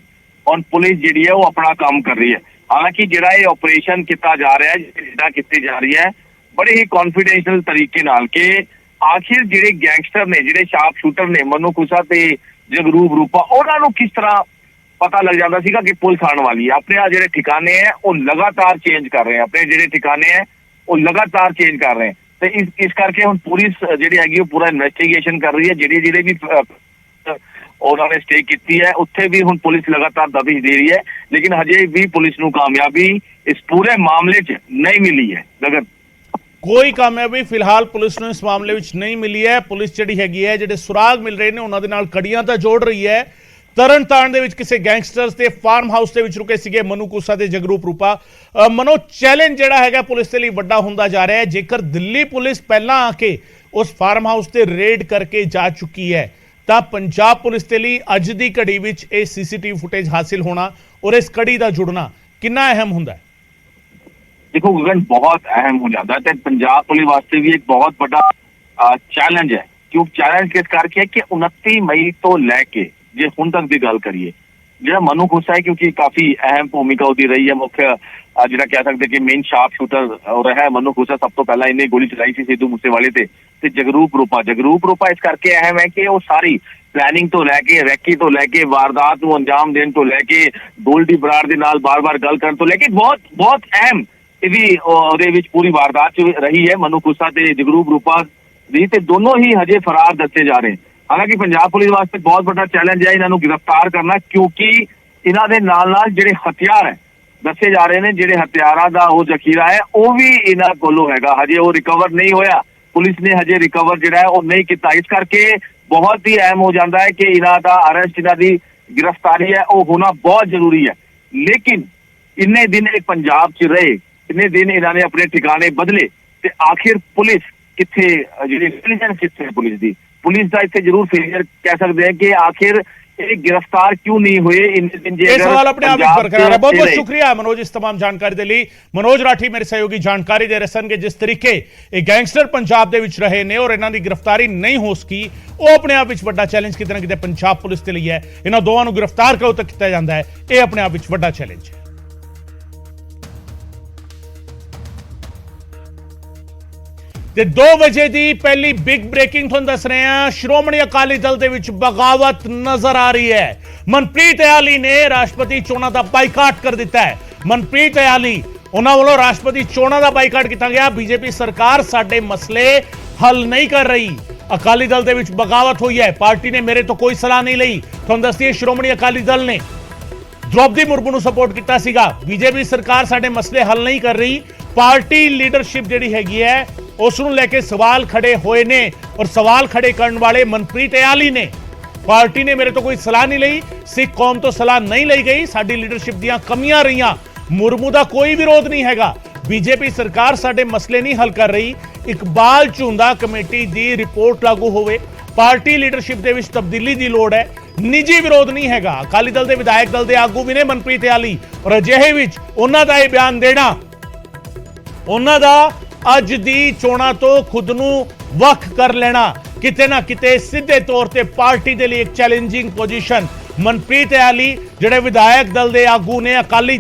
ਹੁਣ ਪੁਲਿਸ ਜਿਹੜੀ ਹੈ ਉਹ ਆਪਣਾ ਕੰਮ ਕਰ ਰਹੀ ਹੈ। ਹਾਲਾਂਕਿ ਜਿਹੜਾ ਇਹ ਆਪਰੇਸ਼ਨ ਕੀਤਾ ਜਾ ਰਿਹਾ ਹੈ, ਜਿਹੜਾ ਕੀਤੀ ਜਾ ਰਹੀ ਹੈ ਬੜੇ ਹੀ ਕੌਨਫੀਡੈਂਸ਼ੀਅਲ ਤਰੀਕੇ ਨਾਲ ਕਿ ਆਖਿਰ ਜਿਹੜੇ ਗੈਂਗਸਟਰ ਨੇ, ਜਿਹੜੇ ਸ਼ਾਰਪ ਸ਼ੂਟਰ ਨੇ ਮਨੂ ਕੁਸਾ ਤੇ ਜਗਰੂਪ ਰੂਪਾ, ਉਹਨਾਂ ਨੂੰ ਕਿਸ ਤਰ੍ਹਾਂ ਪਤਾ ਲੱਗ ਜਾਂਦਾ ਸੀਗਾ ਕਿ ਪੁਲਿਸ ਆਉਣ ਵਾਲੀ ਹੈ। ਆਪਣੇ ਆ ਜਿਹੜੇ ਠਿਕਾਣੇ ਹੈ ਉਹ ਲਗਾਤਾਰ ਚੇਂਜ ਕਰ ਰਹੇ, ਆਪਣੇ ਜਿਹੜੇ ਠਿਕਾਣੇ ਹੈ ਉਹ ਲਗਾਤਾਰ ਚੇਂਜ ਕਰ ਰਹੇ। ਤੇ ਇਸ ਕਰਕੇ ਹੁਣ ਪੁਲਿਸ ਜਿਹੜੀ ਹੈਗੀ ਉਹ ਪੂਰਾ ਇਨਵੈਸਟੀਗੇਸ਼ਨ ਕਰ ਰਹੀ ਹੈ। ਜਿਹੜੇ ਵੀ ਉਹਨਾਂ ਨੇ ਸਟੇ ਕੀਤੀ ਹੈ ਉੱਥੇ ਵੀ ਹੁਣ ਪੁਲਿਸ ਲਗਾਤਾਰ ਦਬਿਸ਼ ਦੇ ਰਹੀ ਹੈ, ਲੇਕਿਨ ਹਜੇ ਵੀ ਪੁਲਿਸ ਨੂੰ ਕਾਮਯਾਬੀ ਇਸ ਪੂਰੇ ਮਾਮਲੇ 'ਚ ਨਹੀਂ ਮਿਲੀ ਹੈ। ਗਗਨ, ਕੋਈ ਕਾਮਯਾਬੀ ਫਿਲਹਾਲ ਪੁਲਿਸ ਨੂੰ ਇਸ ਮਾਮਲੇ ਵਿੱਚ ਨਹੀਂ ਮਿਲੀ ਹੈ। ਪੁਲਿਸ ਜਿਹੜੀ ਹੈਗੀ ਹੈ, ਜਿਹੜੇ ਸੁਰਾਗ ਮਿਲ ਰਹੇ ਨੇ ਉਹਨਾਂ ਦੇ ਨਾਲ ਕੜੀਆਂ ਤਾਂ ਜੋੜ ਰਹੀ ਹੈ। ਤਰਨਤਾਰਨ ਦੇ ਵਿੱਚ ਕਿਸੇ ਗੈਂਗਸਟਰਸ ਦੇ ਫਾਰਮ ਹਾਊਸ ਦੇ ਵਿੱਚ ਰੁਕੇ ਸੀਗੇ ਮਨੂ ਕੁਸਾ ਤੇ ਜਗਰੂਪ ਰੂਪਾ। ਮਨੋ, ਚੈਲੰਜ ਜਿਹੜਾ ਹੈਗਾ ਪੁਲਿਸ ਦੇ ਲਈ ਵੱਡਾ ਹੁੰਦਾ ਜਾ ਰਿਹਾ ਹੈ। ਜੇਕਰ ਦਿੱਲੀ ਪੁਲਿਸ ਪਹਿਲਾਂ ਆ ਕੇ ਉਸ ਫਾਰਮ ਹਾਊਸ ਤੇ ਰੇਡ ਕਰਕੇ ਜਾ ਚੁੱਕੀ ਹੈ ਤਾਂ ਪੰਜਾਬ ਪੁਲਿਸ ਦੇ ਲਈ ਅੱਜ ਦੀ ਘੜੀ ਵਿੱਚ ਇਹ ਸੀਸੀਟੀਵੀ ਫੁਟੇਜ ਹਾਸਿਲ ਹੋਣਾ ਔਰ ਇਸ ਕੜੀ ਦਾ ਜੁੜਨਾ ਕਿੰਨਾ ਅਹਿਮ ਹੁੰਦਾ ਹੈ? देखो गगन, बहुत अहम हो जाता है। तो पंजाब पुलिस वास्ते भी एक बहुत बड़ा चैलेंज है। क्यों चैलेंज किस करके है कि 29 मई तो लैके जे हुण तक की गल करिए, जो मनु कुसा है क्योंकि काफी अहम भूमिका उसकी रही है, मुख्य जिहड़ा कह सकते कि मेन शार्प शूटर रहा है मनु कुसा। सब तो पहला इन्हें गोली चलाई सी सिद्धू मूसेवाले ते जगरूप रूपा इस करके अहम है कि वो सारी प्लैनिंग तो लैके, रैकी तो लैके, वारदात को अंजाम देने तो लैके, गोल्डी बराड़ दे नाल बार-बार गल करन तो लैके बहुत अहम ਇਹ ਵੀ ਉਹਦੇ ਵਿੱਚ ਪੂਰੀ ਵਾਰਦਾਤ 'ਚ ਰਹੀ ਹੈ। ਮਨੂ ਕੁੱਸਾ ਤੇ ਜਗਰੂਪ ਰੂਪਾ ਦੀ, ਤੇ ਦੋਨੋਂ ਹੀ ਹਜੇ ਫਰਾਰ ਦੱਸੇ ਜਾ ਰਹੇ। ਹਾਲਾਂਕਿ ਪੰਜਾਬ ਪੁਲਿਸ ਵਾਸਤੇ ਬਹੁਤ ਵੱਡਾ ਚੈਲੰਜ ਹੈ ਇਹਨਾਂ ਨੂੰ ਗ੍ਰਿਫਤਾਰ ਕਰਨਾ, ਕਿਉਂਕਿ ਇਹਨਾਂ ਦੇ ਨਾਲ ਨਾਲ ਜਿਹੜੇ ਹਥਿਆਰ ਹੈ ਦੱਸੇ ਜਾ ਰਹੇ ਨੇ, ਜਿਹੜੇ ਹਥਿਆਰਾਂ ਦਾ ਉਹ ਜ਼ਖੀਰਾ ਹੈ ਉਹ ਵੀ ਇਹਨਾਂ ਕੋਲੋਂ ਹੈਗਾ, ਹਜੇ ਉਹ ਰਿਕਵਰ ਨਹੀਂ ਹੋਇਆ। ਪੁਲਿਸ ਨੇ ਹਜੇ ਰਿਕਵਰ ਜਿਹੜਾ ਹੈ ਉਹ ਨਹੀਂ ਕੀਤਾ। ਇਸ ਕਰਕੇ ਬਹੁਤ ਹੀ ਅਹਿਮ ਹੋ ਜਾਂਦਾ ਹੈ ਕਿ ਇਹਨਾਂ ਦਾ ਅਰੈਸਟ, ਇਹਨਾਂ ਦੀ गिरफ्तारी है वो होना बहुत जरूरी है। लेकिन इन्ने दिन एक पंजाब च रहे, इन्ने दिन इन्होंने अपने ठिकाने बदले, ते आखिर पुलिस किथे, इंटेलिजेंस किथे पुलिस का इतने जरूर फेलियर कह सकते हैं कि आखिर ਇਹ गिरफ्तार क्यों नहीं हुए इन्ने दिन। ये सवाल अपने आप में बरकरार है। बहुत बहुत शुक्रिया मनोज इस तमाम जानकारी के लिए। मनोज राठी मेरे सहयोगी जानकारी दे रहे सन कि जिस तरीके ये गैंगस्टर पंजाब दे विच रहे ने और इन्हां दी गिरफ्तारी नहीं हो सकी, वो अपने आप विच वड्डा चैलेंज किते ना किते पंजाब पुलिस दे लई है। इन्हां दोवां नूं गिरफ्तार कदों तक कीता जांदा है, ये अपने आप विच वड्डा चैलेंज है। ਤੇ 2 ਵਜੇ ਦੀ ਪਹਿਲੀ ਬਿਗ ਬ੍ਰੇਕਿੰਗ ਤੁਹਾਨੂੰ ਦੱਸ ਰਹੇ ਹਾਂ। ਸ਼੍ਰੋਮਣੀ ਅਕਾਲੀ ਦਲ ਦੇ ਵਿੱਚ ਬਗਾਵਤ ਨਜ਼ਰ ਆ ਰਹੀ ਹੈ। ਮਨਪ੍ਰੀਤ ਇਆਲੀ ਨੇ ਰਾਸ਼ਟਰਪਤੀ ਚੋਣਾਂ ਦਾ ਬਾਈਕਾਟ ਕਰ ਦਿੱਤਾ ਹੈ। ਮਨਪ੍ਰੀਤ ਇਆਲੀ, ਉਹਨਾਂ ਵੱਲੋਂ ਰਾਸ਼ਟਰਪਤੀ ਚੋਣਾਂ ਦਾ ਬਾਈਕਾਟ ਕੀਤਾ ਗਿਆ। ਬੀਜੇਪੀ ਸਰਕਾਰ ਸਾਡੇ ਮਸਲੇ ਹੱਲ ਨਹੀਂ ਕਰ ਰਹੀ। ਅਕਾਲੀ ਦਲ ਦੇ ਵਿੱਚ ਬਗਾਵਤ ਹੋਈ ਹੈ। ਪਾਰਟੀ ਨੇ ਮੇਰੇ ਤੋਂ ਕੋਈ ਸਲਾਹ ਨਹੀਂ ਲਈ। ਤੁਹਾਨੂੰ ਦੱਸਦੀਏ ਸ਼੍ਰੋਮਣੀ ਅਕਾਲੀ ਦਲ ਨੇ द्रौपदी मुर्मू ਨੂੰ ਸਪੋਰਟ ਕੀਤਾ ਸੀਗਾ। ਬੀਜੇਪੀ ਸਰਕਾਰ ਸਾਡੇ ਮਸਲੇ ਹੱਲ ਨਹੀਂ ਕਰ ਰਹੀ। ਪਾਰਟੀ ਲੀਡਰਸ਼ਿਪ ਜਿਹੜੀ ਹੈਗੀ ਹੈ ਉਸ ਨੂੰ ਲੈ ਕੇ ਸਵਾਲ ਖੜੇ ਹੋਏ ਨੇ ਔਰ ਸਵਾਲ ਖੜੇ ਕਰਨ ਵਾਲੇ ਮਨਪ੍ਰੀਤ ਇਆਲੀ ਨੇ। ਪਾਰਟੀ ਨੇ ਮੇਰੇ ਤੋਂ ਕੋਈ ਸਲਾਹ ਨਹੀਂ ਲਈ, ਸਿੱਖ ਕੌਮ ਤੋਂ ਸਲਾਹ ਨਹੀਂ ਲਈ ਗਈ, ਸਾਡੀ ਲੀਡਰਸ਼ਿਪ ਦੀਆਂ ਕਮੀਆਂ ਰਹੀਆਂ। ਮੁਰਮੂ ਦਾ ਕੋਈ ਵਿਰੋਧ ਨਹੀਂ ਹੈਗਾ। ਬੀਜੇਪੀ ਸਰਕਾਰ ਸਾਡੇ ਮਸਲੇ ਨਹੀਂ ਹੱਲ ਕਰ ਰਹੀ। ਇਕਬਾਲ ਝੁੰਦਾ ਕਮੇਟੀ ਦੀ ਰਿਪੋਰਟ ਲਾਗੂ ਹੋਵੇ, ਪਾਰਟੀ ਲੀਡਰਸ਼ਿਪ ਦੇ ਵਿੱਚ ਤਬਦੀਲੀ ਦੀ ਲੋੜ ਹੈ। ਨਿੱਜੀ ਵਿਰੋਧ ਨਹੀਂ ਹੈਗਾ। ਅਕਾਲੀ ਦਲ ਦੇ ਵਿਧਾਇਕ ਦਲ ਦੇ ਆਗੂ ਵੀ ਨੇ ਮਨਪ੍ਰੀਤ ਇਆਲੀ, ਔਰ ਅਜਿਹੇ ਵਿੱਚ ਉਹਨਾਂ ਦਾ ਇਹ ਬਿਆਨ ਦੇਣਾ, ਉਹਨਾਂ ਦਾ ਅੱਜ ਦੀ ਚੋਣਾਂ ਤੋਂ ਖੁਦ ਨੂੰ ਵੱਖ ਕਰ ਲੈਣਾ, ਕਿਤੇ ਨਾ ਕਿਤੇ ਸਿੱਧੇ ਤੌਰ ਤੇ ਪਾਰਟੀ ਦੇ ਲਈ ਇੱਕ ਚੈਲੰਜਿੰਗ ਪੋਜੀਸ਼ਨ। ਮਨਪ੍ਰੀਤ ਇਆਲੀ ਜਿਹੜੇ ਵਿਧਾਇਕ ਦਲ ਦੇ ਆਗੂ ਨੇ, ਅਕਾਲੀ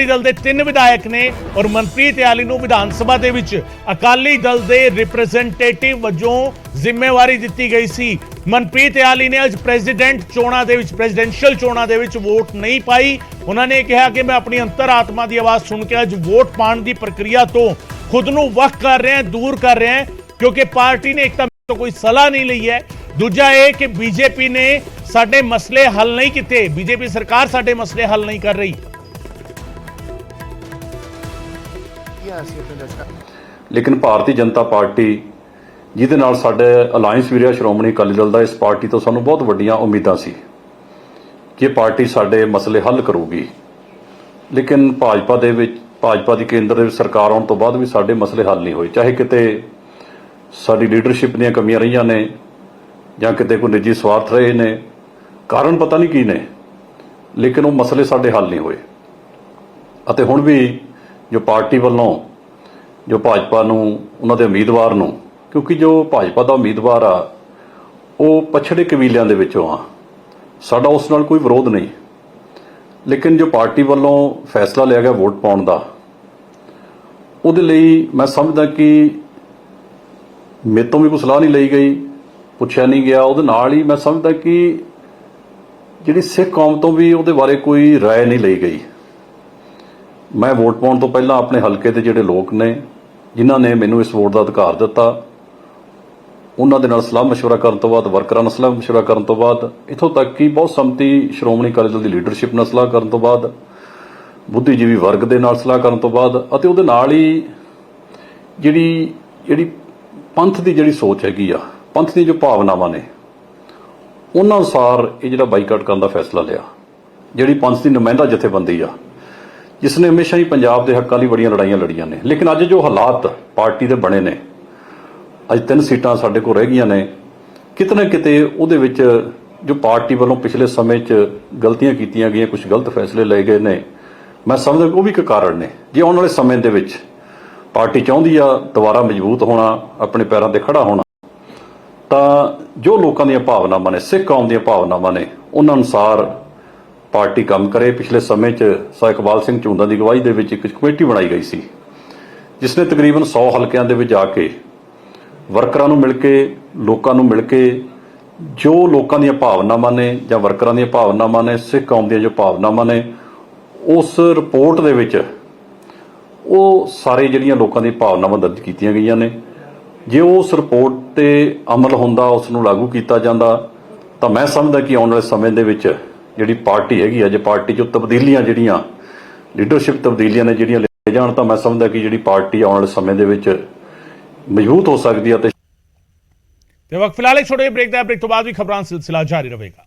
ਦਲ ਦੇ 3 ਵਿਧਾਇਕ ਨੇ, ਔਰ ਮਨਪ੍ਰੀਤ ਇਆਲੀ ਨੂੰ ਵਿਧਾਨ ਸਭਾ ਦੇ ਵਿੱਚ ਅਕਾਲੀ ਦਲ ਦੇ ਰਿਪਰੈਜ਼ੈਂਟੇਟਿਵ ਵਜੋਂ ਜ਼ਿੰਮੇਵਾਰੀ ਦਿੱਤੀ ਗਈ ਸੀ। ਮਨਪ੍ਰੀਤ ਇਆਲੀ ਨੇ ਅੱਜ ਪ੍ਰੈਜ਼ੀਡੈਂਸ਼ੀਅਲ ਚੋਣਾਂ ਦੇ ਵਿੱਚ ਵੋਟ ਨਹੀਂ ਪਾਈ। ਉਹਨਾਂ ਨੇ ਕਿਹਾ ਕਿ ਮੈਂ ਆਪਣੀ ਅੰਤਰ-ਆਤਮਾ ਦੀ ਆਵਾਜ਼ ਸੁਣ ਕੇ ਅੱਜ ਵੋਟ ਪਾਉਣ ਦੀ ਪ੍ਰਕਿਰਿਆ ਤੋਂ ਖੁਦ ਨੂੰ ਵੱਖ ਕਰ ਰਿਹਾ, ਦੂਰ ਕਰ ਰਿਹਾ, ਕਿਉਂਕਿ ਪਾਰਟੀ ਨੇ ਇੱਕ ਤਾਂ ਕੋਈ ਸਲਾਹ ਨਹੀਂ ਲਈ ਹੈ, ਦੂਜਾ ਇਹ ਕਿ ਬੀਜੇਪੀ ਨੇ ਸਾਡੇ ਮਸਲੇ ਹੱਲ ਨਹੀਂ ਕੀਤੇ, ਬੀਜੇਪੀ ਸਰਕਾਰ ਸਾਡੇ ਮਸਲੇ ਹੱਲ ਨਹੀਂ ਕਰ ਰਹੀ। ਲੇਕਿਨ ਭਾਰਤੀ ਜਨਤਾ ਪਾਰਟੀ ਜਿਹਦੇ ਨਾਲ ਸਾਡੇ ਅਲਾਇੰਸ ਵੀ ਰਿਹਾ ਸ਼੍ਰੋਮਣੀ ਅਕਾਲੀ ਦਲ ਦਾ, ਇਸ ਪਾਰਟੀ ਤੋਂ ਸਾਨੂੰ ਬਹੁਤ ਵੱਡੀਆਂ ਉਮੀਦਾਂ ਸੀ ਕਿ ਇਹ ਪਾਰਟੀ ਸਾਡੇ ਮਸਲੇ ਹੱਲ ਕਰੂਗੀ। ਲੇਕਿਨ ਭਾਜਪਾ ਦੀ ਕੇਂਦਰ ਦੇ ਵਿੱਚ ਸਰਕਾਰ ਆਉਣ ਤੋਂ ਬਾਅਦ ਵੀ ਸਾਡੇ ਮਸਲੇ ਹੱਲ ਨਹੀਂ ਹੋਏ। ਚਾਹੇ ਕਿਤੇ ਸਾਡੀ ਲੀਡਰਸ਼ਿਪ ਦੀਆਂ ਕਮੀਆਂ ਰਹੀਆਂ ਨੇ ਜਾਂ ਕਿਤੇ ਕੋਈ ਨਿੱਜੀ ਸਵਾਰਥ ਰਹੇ ਨੇ, ਕਾਰਨ ਪਤਾ ਨਹੀਂ ਕੀ ਨੇ, ਲੇਕਿਨ ਉਹ ਮਸਲੇ ਸਾਡੇ ਹੱਲ ਨਹੀਂ ਹੋਏ। ਅਤੇ ਹੁਣ ਵੀ ਜੋ ਪਾਰਟੀ ਵੱਲੋਂ ਜੋ ਭਾਜਪਾ ਨੂੰ, ਉਹਨਾਂ ਦੇ ਉਮੀਦਵਾਰ ਨੂੰ, ਕਿਉਂਕਿ ਜੋ ਭਾਜਪਾ ਦਾ ਉਮੀਦਵਾਰ ਆ ਉਹ ਪਛੜੇ ਕਬੀਲਿਆਂ ਦੇ ਵਿੱਚੋਂ ਆ, ਸਾਡਾ ਉਸ ਨਾਲ ਕੋਈ ਵਿਰੋਧ ਨਹੀਂ, ਲੇਕਿਨ ਜੋ ਪਾਰਟੀ ਵੱਲੋਂ ਫੈਸਲਾ ਲਿਆ ਗਿਆ ਵੋਟ ਪਾਉਣ ਦਾ, ਉਹਦੇ ਲਈ ਮੈਂ ਸਮਝਦਾ ਕਿ ਮੇਰੇ ਤੋਂ ਵੀ ਕੋਈ ਸਲਾਹ ਨਹੀਂ ਲਈ ਗਈ, ਪੁੱਛਿਆ ਨਹੀਂ ਗਿਆ। ਉਹਦੇ ਨਾਲ ਹੀ ਮੈਂ ਸਮਝਦਾ ਕਿ ਜਿਹੜੀ ਸਿੱਖ ਕੌਮ ਤੋਂ ਵੀ ਉਹਦੇ ਬਾਰੇ ਕੋਈ ਰਾਏ ਨਹੀਂ ਲਈ ਗਈ। ਮੈਂ ਵੋਟ ਪਾਉਣ ਤੋਂ ਪਹਿਲਾਂ ਆਪਣੇ ਹਲਕੇ ਦੇ ਜਿਹੜੇ ਲੋਕ ਨੇ ਜਿਨ੍ਹਾਂ ਨੇ ਮੈਨੂੰ ਇਸ ਵੋਟ ਦਾ ਅਧਿਕਾਰ ਦਿੱਤਾ, ਉਹਨਾਂ ਦੇ ਨਾਲ ਸਲਾਹ ਮਸ਼ਵਰਾ ਕਰਨ ਤੋਂ ਬਾਅਦ, ਵਰਕਰਾਂ ਨਾਲ ਸਲਾਹ ਮਸ਼ਵਰਾ ਕਰਨ ਤੋਂ ਬਾਅਦ, ਇੱਥੋਂ ਤੱਕ ਕਿ ਬਹੁਤ ਸੰਮਤੀ ਸ਼੍ਰੋਮਣੀ ਅਕਾਲੀ ਦਲ ਦੀ ਲੀਡਰਸ਼ਿਪ ਨਾਲ ਸਲਾਹ ਕਰਨ ਤੋਂ ਬਾਅਦ, ਬੁੱਧੀਜੀਵੀ ਵਰਗ ਦੇ ਨਾਲ ਸਲਾਹ ਕਰਨ ਤੋਂ ਬਾਅਦ, ਅਤੇ ਉਹਦੇ ਨਾਲ ਹੀ ਜਿਹੜੀ ਪੰਥ ਦੀ ਜਿਹੜੀ ਸੋਚ ਹੈਗੀ ਆ, ਪੰਥ ਦੀਆਂ ਜੋ ਭਾਵਨਾਵਾਂ ਨੇ, ਉਹਨਾਂ ਅਨੁਸਾਰ ਇਹ ਜਿਹੜਾ ਬਾਈਕਾਟ ਕਰਨ ਦਾ ਫੈਸਲਾ ਲਿਆ। ਜਿਹੜੀ ਪੰਥ ਦੀ ਨੁਮਾਇੰਦਾ ਜਥੇਬੰਦੀ ਆ ਜਿਸ ਨੇ ਹਮੇਸ਼ਾ ਹੀ ਪੰਜਾਬ ਦੇ ਹੱਕਾਂ ਲਈ ਬੜੀਆਂ ਲੜਾਈਆਂ ਲੜੀਆਂ ਨੇ, ਲੇਕਿਨ ਅੱਜ ਜੋ ਹਾਲਾਤ ਪਾਰਟੀ ਦੇ ਬਣੇ ਨੇ, ਅੱਜ 3 ਸੀਟਾਂ ਸਾਡੇ ਕੋਲ ਰਹਿ ਗਈਆਂ ਨੇ, ਕਿਤੇ ਨਾ ਕਿਤੇ ਉਹਦੇ ਵਿੱਚ ਜੋ ਪਾਰਟੀ ਵੱਲੋਂ ਪਿਛਲੇ ਸਮੇਂ 'ਚ ਗਲਤੀਆਂ ਕੀਤੀਆਂ ਗਈਆਂ, ਕੁਝ ਗਲਤ ਫੈਸਲੇ ਲਏ ਗਏ ਨੇ, ਮੈਂ ਸਮਝਦਾ ਕਿ ਉਹ ਵੀ ਇੱਕ ਕਾਰਨ ਨੇ। ਜੇ ਆਉਣ ਵਾਲੇ ਸਮੇਂ ਦੇ ਵਿੱਚ ਪਾਰਟੀ ਚਾਹੁੰਦੀ ਆ ਦੁਬਾਰਾ ਮਜ਼ਬੂਤ ਹੋਣਾ, ਆਪਣੇ ਪੈਰਾਂ ਤੇ ਖੜਾ ਹੋਣਾ, ਤਾਂ ਜੋ ਲੋਕਾਂ ਦੀਆਂ ਭਾਵਨਾਵਾਂ ਨੇ, ਸਿੱਖ ਕੌਮ ਦੀਆਂ ਭਾਵਨਾਵਾਂ ਨੇ, ਉਹਨਾਂ ਅਨੁਸਾਰ ਪਾਰਟੀ ਕੰਮ ਕਰੇ। ਪਿਛਲੇ ਸਮੇਂ 'ਚ ਸਰ ਇਕਬਾਲ ਸਿੰਘ ਝੁੰਦਾ ਦੀ ਅਗਵਾਈ ਦੇ ਵਿੱਚ ਇੱਕ ਕਮੇਟੀ ਬਣਾਈ ਗਈ ਸੀ ਜਿਸ ਨੇ ਤਕਰੀਬਨ 100 ਹਲਕਿਆਂ ਦੇ ਵਿੱਚ ਜਾ ਕੇ ਵਰਕਰਾਂ ਨੂੰ ਮਿਲ ਕੇ, ਲੋਕਾਂ ਨੂੰ ਮਿਲ ਕੇ, ਜੋ ਲੋਕਾਂ ਦੀਆਂ ਭਾਵਨਾਵਾਂ ਨੇ ਜਾਂ ਵਰਕਰਾਂ ਦੀਆਂ ਭਾਵਨਾਵਾਂ ਨੇ, ਸਿੱਖ ਕੌਮ ਦੀਆਂ ਜੋ ਭਾਵਨਾਵਾਂ ਨੇ, ਉਸ ਰਿਪੋਰਟ ਦੇ ਵਿੱਚ ਉਹ ਸਾਰੇ ਜਿਹੜੀਆਂ ਲੋਕਾਂ ਦੀਆਂ ਭਾਵਨਾਵਾਂ ਦਰਜ ਕੀਤੀਆਂ ਗਈਆਂ ਨੇ। ਜੇ ਉਸ ਰਿਪੋਰਟ ਤੇ ਅਮਲ ਹੁੰਦਾ, ਉਸ ਨੂੰ ਲਾਗੂ ਕੀਤਾ ਜਾਂਦਾ, ਤਾਂ ਮੈਂ ਸਮਝਦਾ ਕਿ ਆਉਣ ਵਾਲੇ ਸਮੇਂ ਦੇ ਵਿੱਚ ਜਿਹੜੀ ਪਾਰਟੀ ਹੈਗੀ ਆ, ਜੇ ਪਾਰਟੀ 'ਚ ਤਬਦੀਲੀਆਂ ਜਿਹੜੀਆਂ ਲੀਡਰਸ਼ਿਪ ਤਬਦੀਲੀਆਂ ਨੇ ਜਿਹੜੀਆਂ ਲੈ ਜਾਣ, ਤਾਂ ਮੈਂ ਸਮਝਦਾ ਕਿ ਜਿਹੜੀ ਪਾਰਟੀ ਆਉਣ ਵਾਲੇ ਸਮੇਂ ਦੇ ਵਿੱਚ ਮਜ਼ਬੂਤ ਹੋ ਸਕਦੀ ਹੈ। ਤੇ ਵਕਤ ਫਿਲਹਾਲ ਇੱਕ ਛੋਟੇ ਬ੍ਰੇਕ ਦਾ, ਬ੍ਰੇਕ ਤੋਂ ਬਾਅਦ ਵੀ ਖਬਰਾਂ ਦਾ ਸਿਲਸਿਲਾ ਜਾਰੀ ਰਹੇਗਾ।